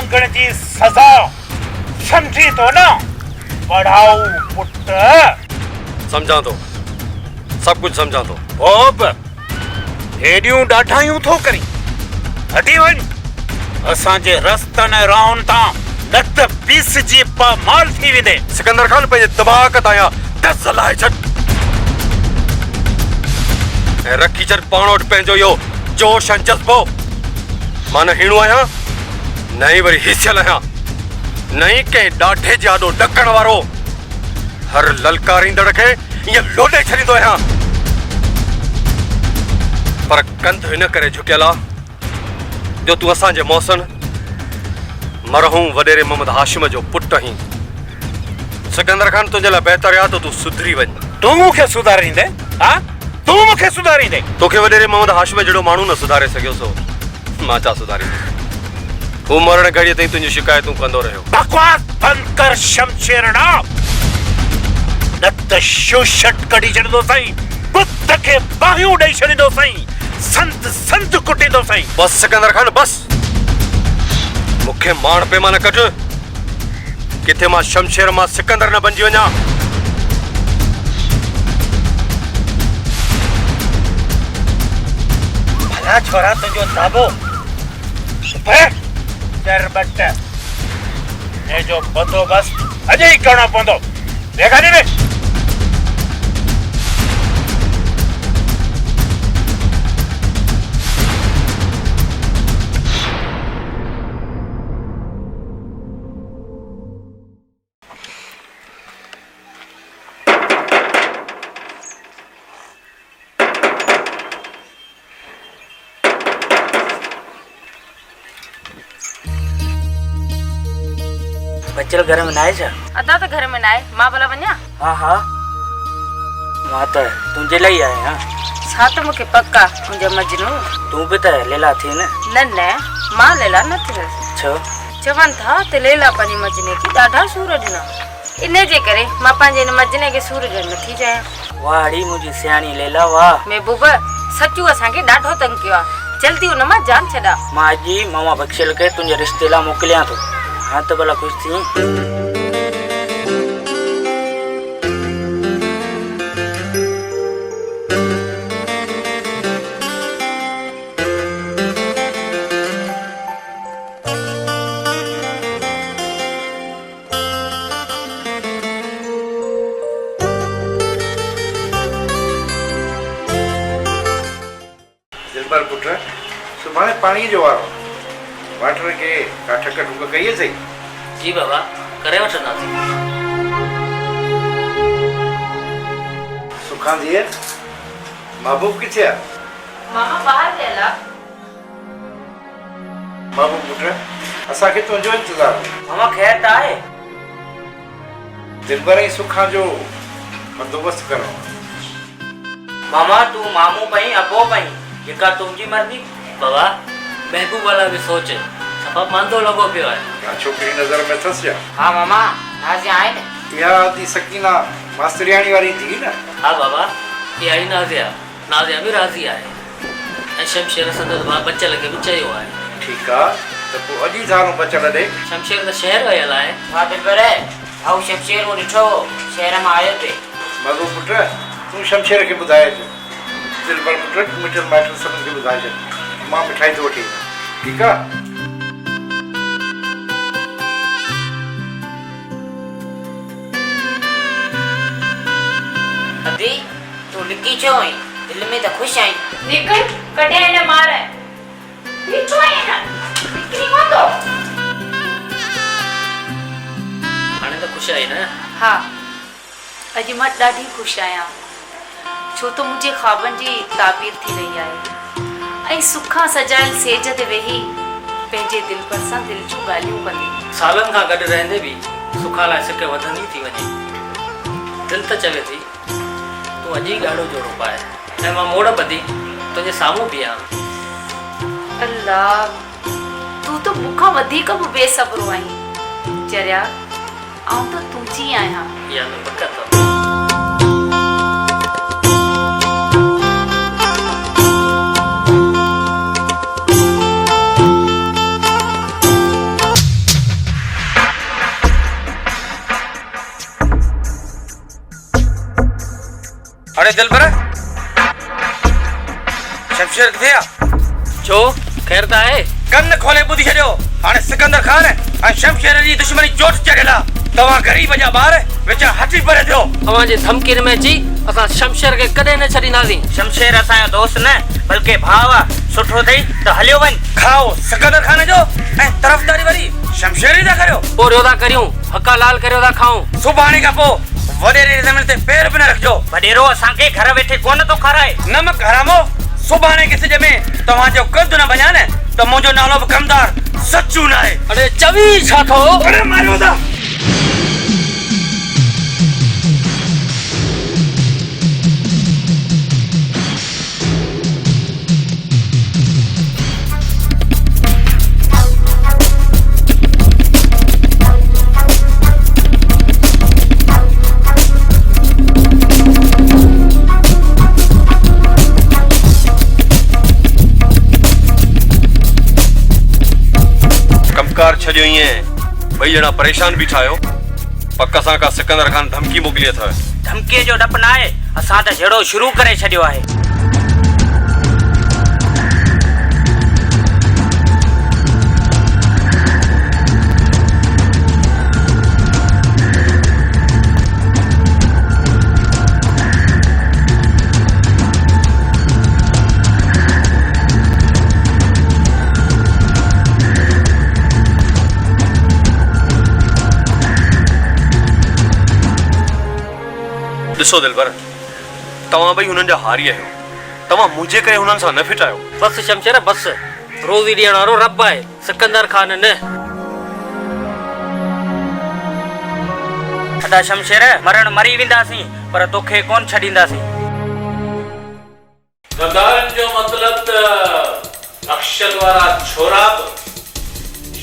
उल्लंघन जी सजा समझी तो ना पढ़ाऊ पुट। समझा तो, सब कुछ समझा तो। ओब हेडियूं ॾाढायूं थो करी। हटी वञ, असांजे रस्तनि ऐं राहुनि तां नत पीस जी पामाल थी वेंदे। सिकंदर खान पंहिंजे दिमाग़ तां दस हलाए छॾ ऐं रखी छॾ पाण वटि पंहिंजो इहो जोश ऐं जज़्बो। मां न हीणो आहियां, न ई वरी हिसियल आहियां, न ई कंहिं ॾाढे जाॾो ॾकण वारो। हर ललकारींदड़ खे ईअं लोॾे छॾींदो आहियां, पर कंध हिन करे झुकियल आहे जो तूं असांजे मौसन मरहूम वडेरे मोहम्मद हाशिम जो पुट आहीं। सिकंदर खान तुंहिंजे लाइ बहितर आहे त तूं सुधरी वञ। तूं मूंखे सुधारींदे? हा, तूं मूंखे सुधारींदे? तोखे वडेरे मोहम्मद हाशिम जहिड़ो माण्हू न सुधारे सघियो सो मां छा सुधारींदुसि। हू मरण घड़ीअ ताईं तुंहिंजूं शिकायतूं कंदो रहियो। बकवास बंद कर शमशेर नाम, न त शूशट कढी छॾींदो साईं, बुत खे बाहियूं ॾेई छॾींदो साईं, संत संत कुटींदो साईं। बस सिकंदर खान बस, मूंखे माण पैमान कढ, किथे मां शमशेर मां सिकंदर न बणिजी वञा। भला छोरा तुंहिंजो दाबो शरबत ने जो बंदोबस्त अॼु ई करणो पवंदो। गाॾी में बच्चल घर में नाहे छा? अदा त घर में नाहे, मां भला वञा? हाँ हाँ, मां त तुंहिंजे लाइ आहियां। छा त मूंखे पक्का मुंहिंजो मजनू? तूं बि त लैला थी न? न मां लैला न थी। छो? चवनि था त लैला पंहिंजे मजने खे ॾाढा सूर ॾिना, इन जे करे मां पंहिंजे हिन मजने खे सूर ॾियणु नथी चाहियां। वाड़ी मुंहिंजी सियाणी लैला वाह। महबूब सचू असांखे ॾाढो तंग कयो आहे, जल्दी हुन मां जान छॾा। मां अॼु ई मामा बख्शल खे तुंहिंजे रिश्ते लाइ मोकिलियां थो। हाँ तो भला खुश थी। दिलबर पुट, सुभाणे पाणी जो वारो, वाटर के का ठक ठुक कहिए सही। जी बाबा, करे वठंदासीं। सुखा दिए महबूब किथे आहे? मामा ॿाहिरि वियल आहे। महबूब पुट, असांखे तुंहिंजो इंतज़ारु आहे। मामा ख़ैर त आहे? दिलबर ऐं सुखा जो बंदोबस्तु करणो आहे। मामा तूं मामू पई अबो पई, जेका तुंहिंजी मर्ज़ी। बाबा महबूब वाला भी सोच सफ़ा मांदो लॻो पियो आहे। का छोकिरी नज़र में अथसि छा? हाँ मामा, नाज़िया आहे न? इहा थी सकीना मास्तरियाणी वारी थी न? हाँ बाबा, इहा ई नाज़िया भी राज़ी आहे ऐं शमशेर संदसि भाउ बचल खे बि चयो आहे। ठीकु आहे, त पोइ अॼु ई थारो बचल ॾे। शमशेर त शहर वियल आहे। हा दिलबर, भाऊ शमशेर को ॾिठो शहर मां आयो पे। मगो पुट, तूं शमशेर खे ॿुधाइजो। दिलबर पुट मिटल माइटल सभिनि खे ॿुधाइजो, मां मिठाई थो वठी ईंदा। ठीकु आहे? अदी तूं लिकी छो आई? दिल में त ख़ुशि आई। निकल कॾहिं हिन मार ॾिठो आहे न निकिरी वेंदो। हाणे त ख़ुशि आई न? हा, अॼु मां ॾाढी ख़ुशि आहियां, छो त मुंहिंजे ख़्वाबनि जी ताबीर थी रही आहे ऐं सुखा सजायल सेज ते वेही पंहिंजे दिल पर सां दिल जूं ॻाल्हियूं कंदी। सालनि खां गॾु रहंदे बि सुखा लाइ सिक वधंदी थी वञे। दिलि त चवे थी तूं अॼु ई ॻाढ़ो जोड़ो पाए ऐं मां मोड़ ॿधी तुंहिंजे साम्हूं बीहां। अल्लाह, तूं त मूंखां वधीक बि बेसब्रो आहीं। चरिया, आऊं त तुंहिंजी आहियां। इहा त पक अथव। अरे दिलबर, शमशेर किथे आहे? छो ख़ैर त आहे? कन खोले ॿुधी छॾियो, हाणे सिकंदर खान ऐं शमशेर जी दुश्मनी चोट चढ़ियल आहे। तव्हां ग़रीब जा ॿार विचा हटी परे थियो। तव्हां जे धमकीअ में अची असां शमशेर खे कॾहिं न छॾींदासीं। शमशेर असांजो दोस्त न बल्कि भाउ आहे। सुठो अथई त हलियो वञ। खाओ सिकंदर खान जो ऐं तरफ़दारी वरी शमशेर ई था करियो। पोइ रियो था करियूं, हका लाल करियो था खाऊं। सुभाणे खां पोइ वॾेरे ज़मीन ते पैर बि न रखजो। वॾेरो असांखे घर वेठे कोन थो खाराए। नमक हरामो, सुभाणे के सिज में तव्हांजो कद न वञा न त मुंहिंजो नालो बि कमदार सच्चू न आहे। अरे चवी छा थो? अरे मारियो था। कमकार छॾियो ईअं ॿई ॼणा परेशान बीठा आहियो। पक सां का सिकंदर खान धमकी मोकिली अथव। धमकीअ जो डपु न आहे, असां त जहिड़ो शुरू करे छॾियो आहे। ॾिसो दिलबर, तव्हां ॿई हुननि जा हारी आहियो। तव्हां मुंहिंजे करे हुननि सां न फिटायो। बस शमशेर बस, रोज़ी ॾियण वारो रब आहे, सिकंदर खान न। अदा शमशेर, मरण मरी वेंदासीं पर तोखे कोन छॾींदासीं। ॻाल्हि जो मतिलब त अक्षर वारा छोरा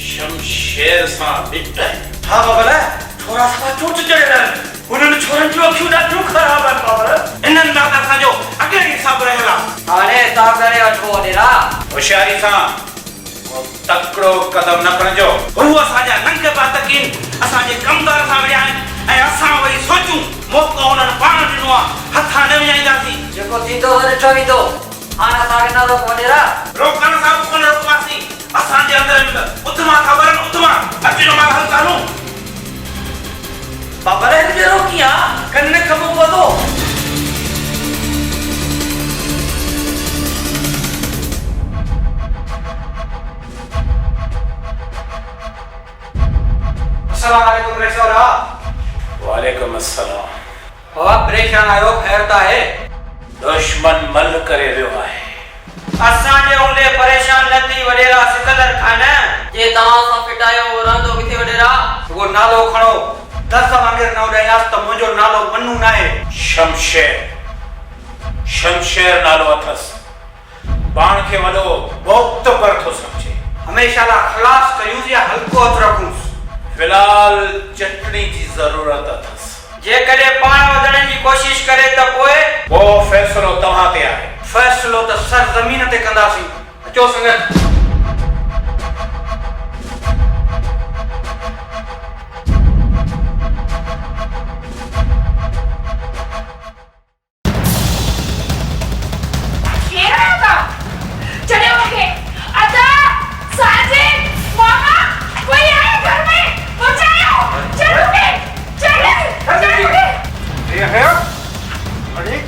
शमशेर सां ॾिठ आहिनि। हा बाबा, छोरा सां चोट चढ़ियल आहिनि। उन्हनि छोरनि जूं अखियूं ॾाढियूं ख़राब आहिनि बाबा। इन्हनि में असांजो अॻे हिसाब रहियल आहे। हाणे तव्हां करे वठो वॾेरा। होशियारी सां तकिड़ो कदम न खणिजो। हू असांजा नंग बातकीन असांजे कमदार सां विया आहिनि ऐं असां वरी सोचूं मौक़ो उन्हनि पाण ॾिनो आहे, हथां न विञाईंदासीं। जेको थींदो ॾिठो वेंदो। हाणे असांखे न रोक वॾेरा। रोकण सां कोन रोकवासीं। असांजे अंदरि उतमा ख़बर आहिनि, उतमा अचिजो मां हल चालू। बाबा रे हिनखे रोकी आहे, कन खबो पतो। अस्सलाम वालेकुम रेशोरा। वालेकुम अस्सलाम। बाबा परेशान आयो, खैर त आहे? दुश्मन मल करे वियो आहे। असांजे हूंदे परेशान न थी वॾेरा सिकंदर खान। जे तव्हां सां फिटायो रहंदो किथे वॾेरा? वो नालो खणो। 10 वांगुरु न उॾायास त मुंहिंजो नालो मन्नू न आहे। शमशेर नालो अथसि। पाण खे वॾो मोक्तबर थो सम्झे। हमेशा लाइ ख़लास कयूंसि या हल्को हथ रखूंसि? फिलहाल चटणी जी ज़रूरत अथसि। जेकॾहिं पाण वधण जी कोशिश करे त पोइ फ़ैसिलो तव्हां ते आहे। फ़ैसिलो त सर ज़मीन ते कंदासीं। अचो संगत।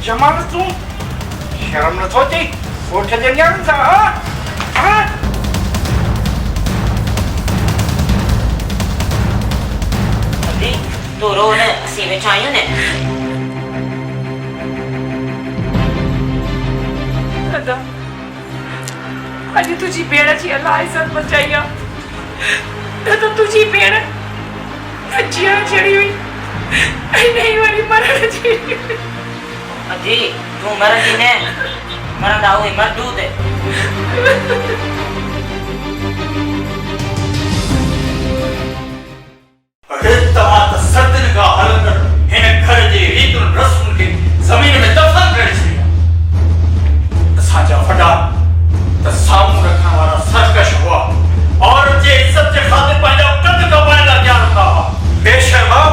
जमानत तू शर्म न सोची कोठ जे न्याण सा। अभी तो रो ने असी वेठा आहियूं ने। दादा अॼु तुंहिंजी भेण जी अलाह इज़त बचाई आहे। न त तुंहिंजी भेण न जीअण जहिड़ी हुई ऐं नहीं वरी मरण जी। अजी तू मरंदी ने, मरंदा हुई मर्दू ते। अरे तव्हां त सदन का हलंदड़ हिन घर जे रीतुनि रस्मुनि खे ज़मीन में दफ़न करे छॾियो। असांजा वॾा त साम्हूं रखण वारा सरकश हुआ और जे इज़त जे ख़ातिर पंहिंजा कद कपाइण लाइ तयार हूंदा हुआ। बेशर्मा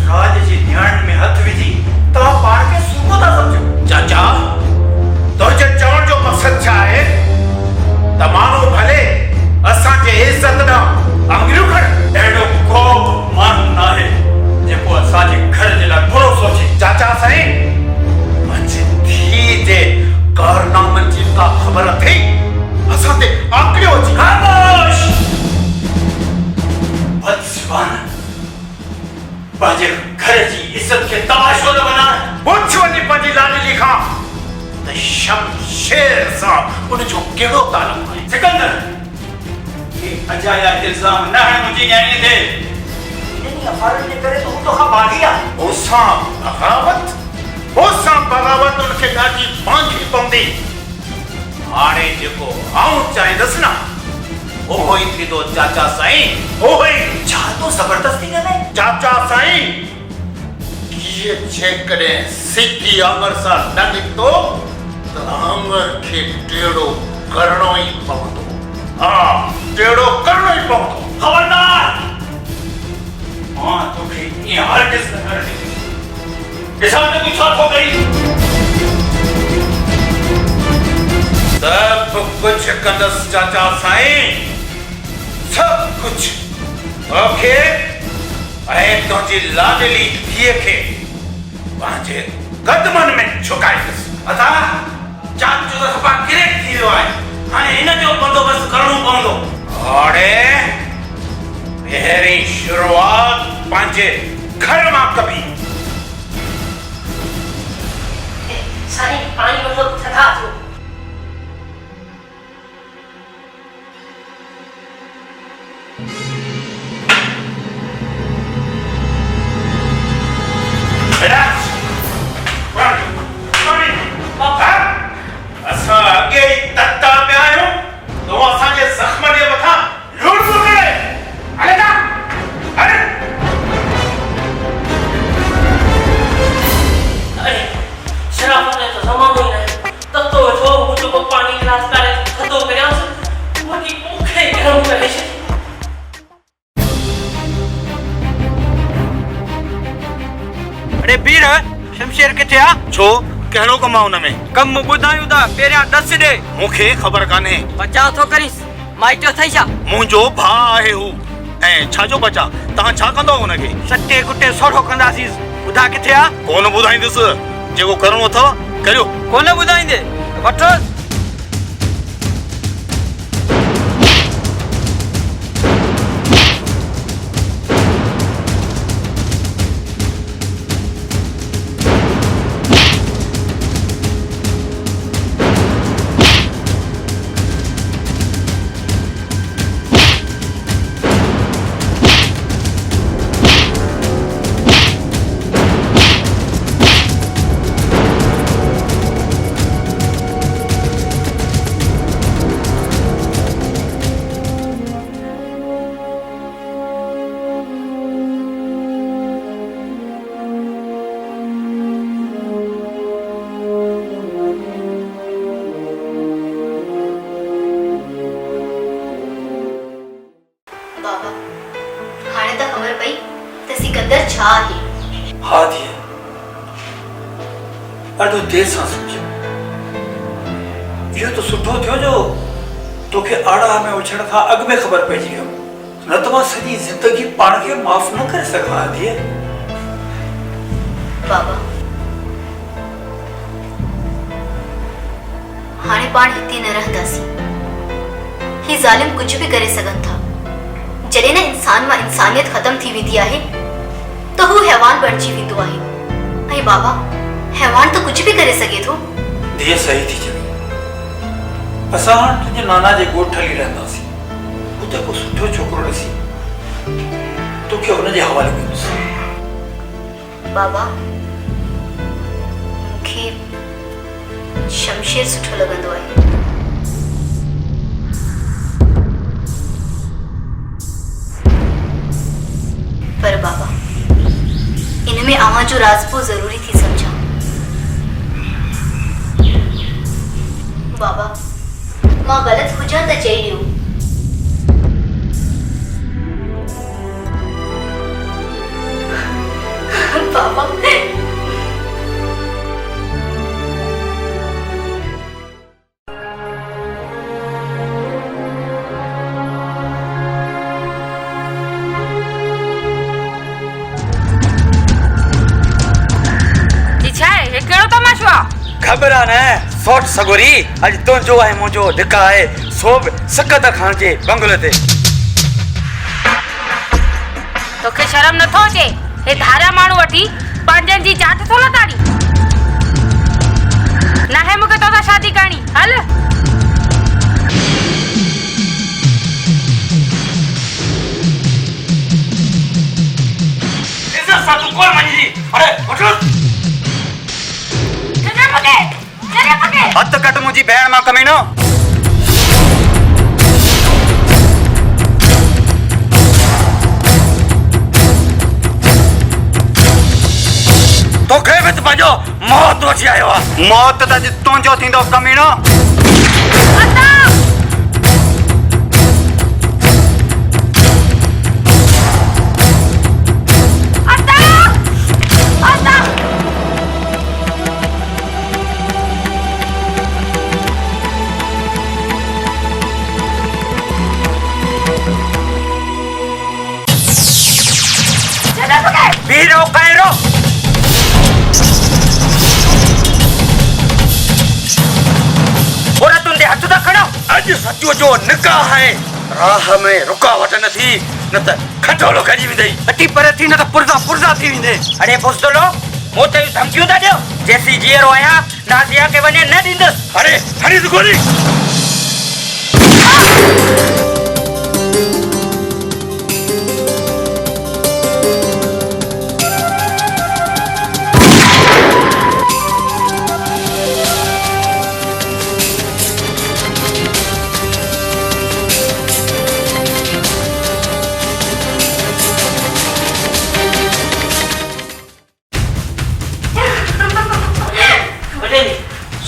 राज जी न्याण में हथ विझी तव्हां पाण खे सूबो था सम्झो। चाचा, तुंहिंजे चवण जो मक़सदु छा आहे? त माण्हू भले असांजे इज़त ॾांहुं आङुरियूं खण। अहिड़ो को माण्हू न आहे जेको असांजे घर जे लाइ बुरो सोचे। चाचा साईं, मुंहिंजी धीउ जे कारनामनि जी का ख़बर अथई? असां ते आङुरियूं अची। ख़ामोश! बदज़ुबान! पंहिंजे घर जी इज़त खे तमाशो न बनाए। पुछ वञी पंहिंजी लाडली खां त शमशेर सां उनजो कहिड़ो तालुक़ु आहे। सिकंदर ये अजाया इल्जाम न है मुझे न्याणी थे नहीं अफारत ने करे तो तो खा गया ओसा बगावत उनके ॾाढी बांधी पवंदी। हाणे जेको आऊं चाहींदसि न ओहो ई थींदो चाचा साईं। ओहो ई छा तो जबरदस्ती करे चाचा साईं ये जेकॾहिं सिटी अमर सां न निकितो त अमर खे टेढ़ो करणो ई पवंदो। हा टेढ़ो करणो ई पवंदो। खबरदार मां तोखे ईअं हरगिज़ न करणु ॾींदुसि। ॾिसां त तूं छा थो करीं। सब कुछ कंदसि चाचा साईं सब कुछ तोखे ऐं तुंहिंजी लाडली धीअ खे पंहिंजे कदमनि में झुकाईंदसि। अदा चाचू त सफ़ा किरेक थी वियो आहे हाणे हिन जो बंदोबस्तु करणो पवंदो। हाणे पहिरीं शुरूआत पंहिंजे घर मां कबी। साईं पाणी मतलब थधा थियो असां अॻे ई तत्ता पिया आहियूं तो असांजे ज़ख्म जे मथां लूण थो करे। हले ना हले अरे शराफत जो ज़मानो ही नहीं तत्तो वेठो मुंहिंजो पाणी गिलास करे थधो करियांसि मुंहिंजी मूंखे गरम करे छॾी। अरे वीर शमशेर किथे आ छो कहिड़ो कम आहे हुन में कम ॿुधायूं था पहिरियां ॾस ॾे मूंखे ख़बर कान्हे बचाव थो करीस माइटो थई छा मुंहिंजो भाउ आहे हू ऐं छाजो बचा तव्हां छा कंदो हुनखे सटे कुटे सोढ़ो कंदासीं ॿुधा किथे आ कोन ॿुधाईंदुसि जेको करणो अथव करियो कोन ॿुधाईंदे वठो ॾाढो देर सां सम्झो इहो त सुठो थियो जो तोखे आड़ा में उछण खां अॻु में ख़बर पइजी वियो न त मां सॼी ज़िंदगी पाण खे माफ़ न करे सघां धीअ। बाबा हाणे पाण हिते न रहंदासीं। ही ज़ालिम कुछ भी करे सघनि था। जॾहिं न इंसान मां इंसानियत ख़त्म थी वेंदी आहे त हू हैवान बणिजी वेंदो आहे। ऐं बाबा हैवान तो कुछ भी करे सके थो। धीअ सही थी चवे असां हाणे तुंहिंजे नाना जे ॻोठ हली रहंदासीं उते को सुठो छोकिरो ॾिसी तोखे हुनजे हवाले कंदुसि। बाबा मूंखे शमशेर सुठो लॻंदो आहे। पर बाबा इनमें अवां जो राज़ पोइ ज़रूरी थी सम्झां। बाबा मां ग़लत हुजां त चई ॾियो। बाबा खबर आ न सोट सगोरी अज तुंहिंजो आहे मुंहिंजो धिका आहे सो सकत खांजे बंगले ते तोखे शर्म नथो अचे हे धारा माण्हू वठी पंहिंजनि जी जात थो लताड़ी ना है मूंखे तोसां शादी करणी हल असा तू कोण म्हणजे अरे उठ हथ कट मुंहिंजी भेण मां कमीनो तोखे बि त पंहिंजो मौत अची आयो आहे मौत त अॼु तुंहिंजो थींदो कमीनो वीरो कैरो और तुंदे हथ त खणो अॼु सचो जो निकाह है राह में रुकावट न थी न त खटोलो कजी वेंदई अटी पर थी न त पुरजा पुरजा थी वेंदे अरे बुस्तलो मो ते धमकियूं था ॾियो जेसी जीअरो आया नाज़िया के वने न ॾींदस अरे हरी गोली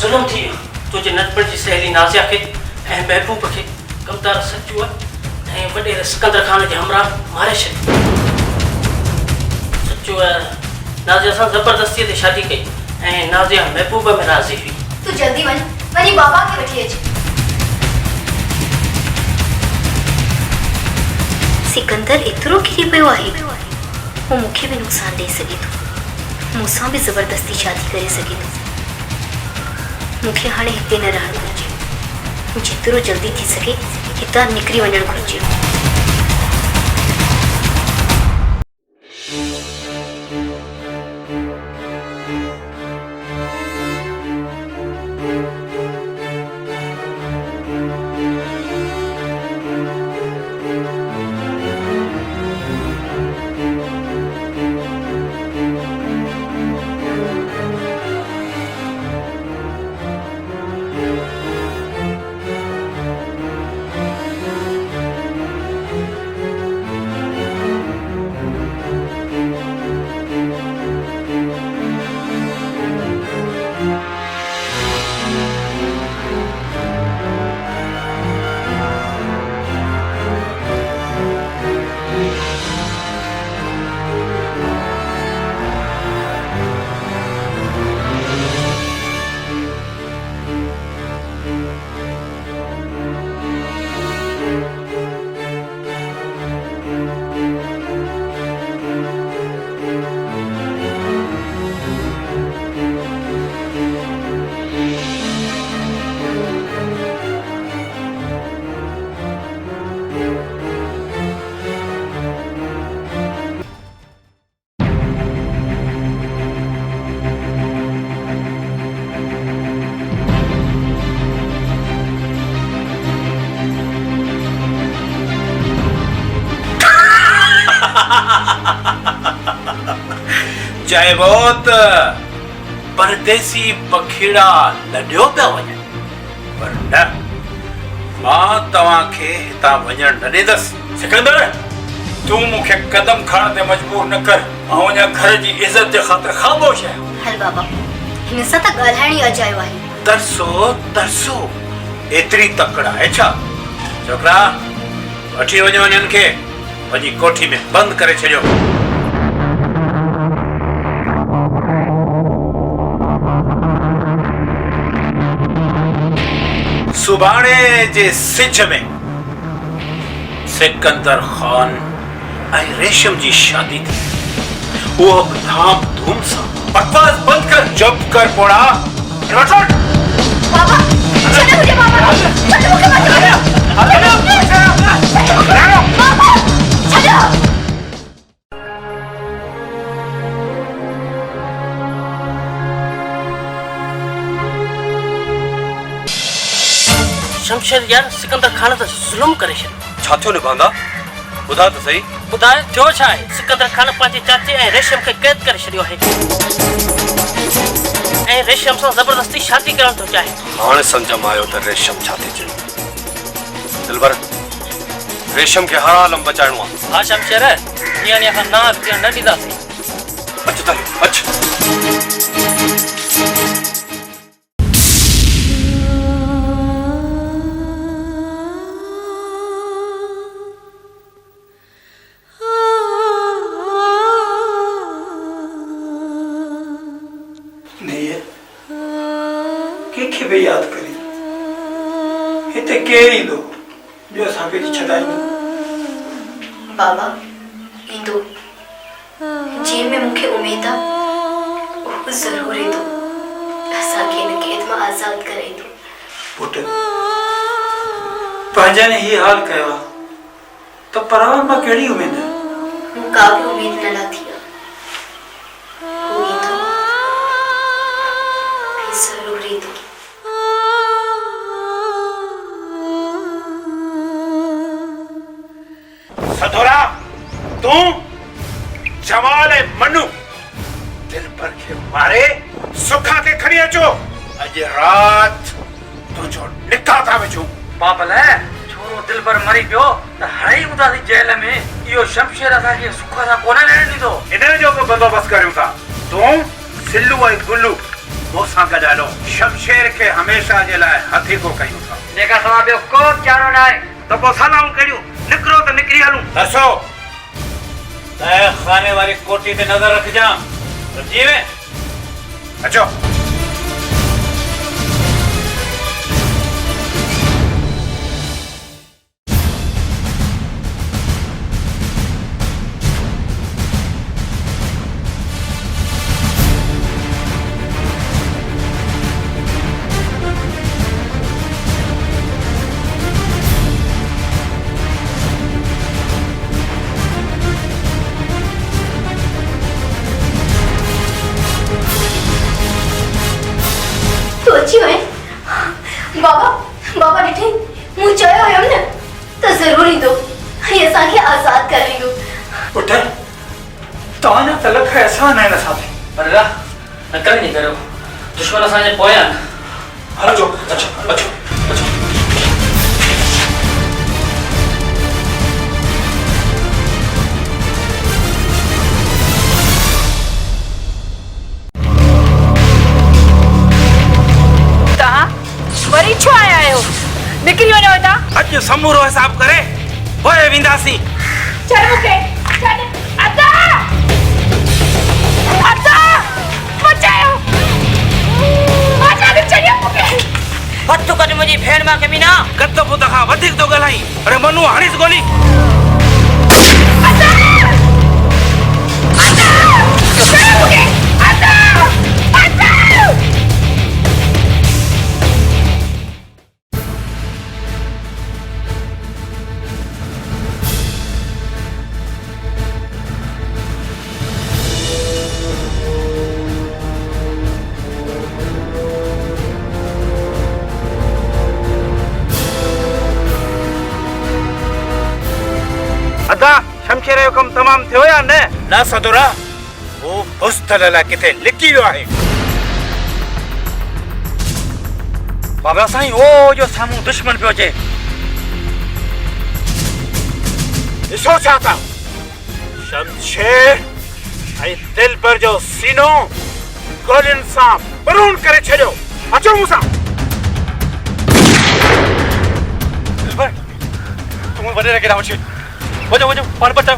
जुल्म थी वियो तुंहिंजे नंढपण जी सहेली नाज़िया खे ऐं महबूब खे कमदार सचूअ ऐं वॾेरे सिकंदर ख़ान जे हमराह मारे छॾियो सचूअ नाज़िया सां ज़बरदस्तीअ ते शादी कई ऐं नाज़िया महबूब में राज़ी हुई तू जल्दी वञी बाबा खे वठी अच। सिकंदर एतिरो किरी पियो आहे हू मूंखे बि नुक़सानु ॾेई सघे थो मूंसां बि ज़बरदस्ती शादी करे सघे थो मूंखे हाणे हिते न रहणु घुरिजे जेतिरो जल्दी थी सघे हितां निकिरी वञणु घुरिजे। चाहे बहुत परदेसी पखीड़ा लॾियो पिया वञनि पर न मां तव्हांखे हितां वञणु न ॾींदसि। सिकंदर तूं मूंखे कदम खणण ते मजबूर न कर ऐं अञा घर जी इज़त जे ख़ातिर ख़ामोश आहियां। हल बाबा हिन सां त ॻाल्हाइण ई अजायो आहे। तरसो एतिरी तकड़ आहे छा? छोकिरा वठी वञो हिननि खे वञी कोठी में बंदि करे छॾियो। सुभाणे जे सिज में सिकंदर खान ऐं रेशम जी शादी थी उहो बि धाम धूम सां। बकवास बंद कर चुप कर पोड़ा बाबा छॾो मुझे बाबा छॾो बाबा छॾो। शमशेर यार सिकंदर खान त जुल्म करे छॾियो। छा थियो निभांदा ॿुधा त सही। ॿुधाए थियो छा आहे? सिकंदर खान पंहिंजे चाचे ऐं रेशम खे क़ैद करे छॾियो आहे ऐं रेशम सां ज़बरदस्ती शादी करण थो चाहे। हाणे सम्झ में आयो त रेशम छा थी चए। दिलबर, रेशम खे हर हाल में बचाइणो आहे। हा शमशेर, ईअं असां ना थियण न ॾींदासीं। अच त अच। कंहिंखे बि यादि करी हिते केरु ईंदो जो असांखे छॾाईंदो? बाबा ईंदो जंहिंमें मूंखे उमेद आहे उहो ज़रूरु ईंदो। असांखे हिन क़ैद मां आज़ादु कराईंदो। पुट पंहिंजनि हीउ हाल कयो आहे त परावन मां कहिड़ी उमेद? मूं का बि उमेद न लाथी आहे। हू ईंदो ऐं ज़रूरु ईंदो। सधोरा, तू जमाल ऐं मनु दिलबर खे मारे सुखा खे खणी अचो। अॼु राति तुंहिंजो निकाह था विझूं। बाबल छोरो दिलबर मरी पियो त हाणे ई ॿुधासीं जेल में इहो शमशेर असांखे सुख सां कोन रहण ॾींदो। इन जो को बंदोबस्त करियूं था। तूं सिल्लू ऐं गुल्लू मूंसां गॾु हलो। शमशेर खे हमेशह जे लाइ हथी को कयूं था। जेका सवाइ ॿियो को चारो न आहे त पोइ सलाऊं करियूं। निकिरो त निकिरी हलूं। दसो तय खाने वाली कोठी ते नज़र रखजां। जी में अचो। बाबा बाबा ॾिठे मूं चयो हुयमि न त ज़रूरु ईंदो ऐं असांखे आज़ादु कराईंदो। पुट तव्हांजा तलख असां न नसां पर न करिणी करियो, दुश्मन असांजे पोयां आहिनि। अचो अचो अचो अचो। वरी छो आया आहियो? निकिरी वञो हितां। अॼु समूरो हिसाब करे पोइ वेंदासीं। छॾ मूंखे, छॾ। अदा अदा बचायो। आजादी छॾियो मूंखे। हथ कढ मुंहिंजी भेण मां कमीना। कत पुत खां वधीक थो ॻाल्हाई। अरे मनु हणीस गोली। अदा अदा छॾ मूंखे। अदा अदा शमशेर जो कम तमाम थियो या न सदुरा? वो बुस्तल ला किथे लिखी वियो आहे। बाबा साईं ओ जो साम्हूं दुश्मन पियो अचे। ॾिसो छा था। शमशेर ऐं दिलबर जो सीनो गोलियुनि सां बरून करे छॾियो। अचो मूंसां। दिलबर तूं वॾे केॾा वठी वञो वञो पाण बचाओ।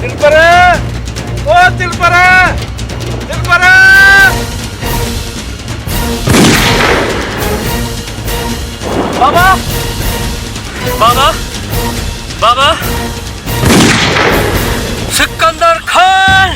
दिलबरा ओ दिलबरा दिलबरा बाबा बाबा बाबा सिकंदर खान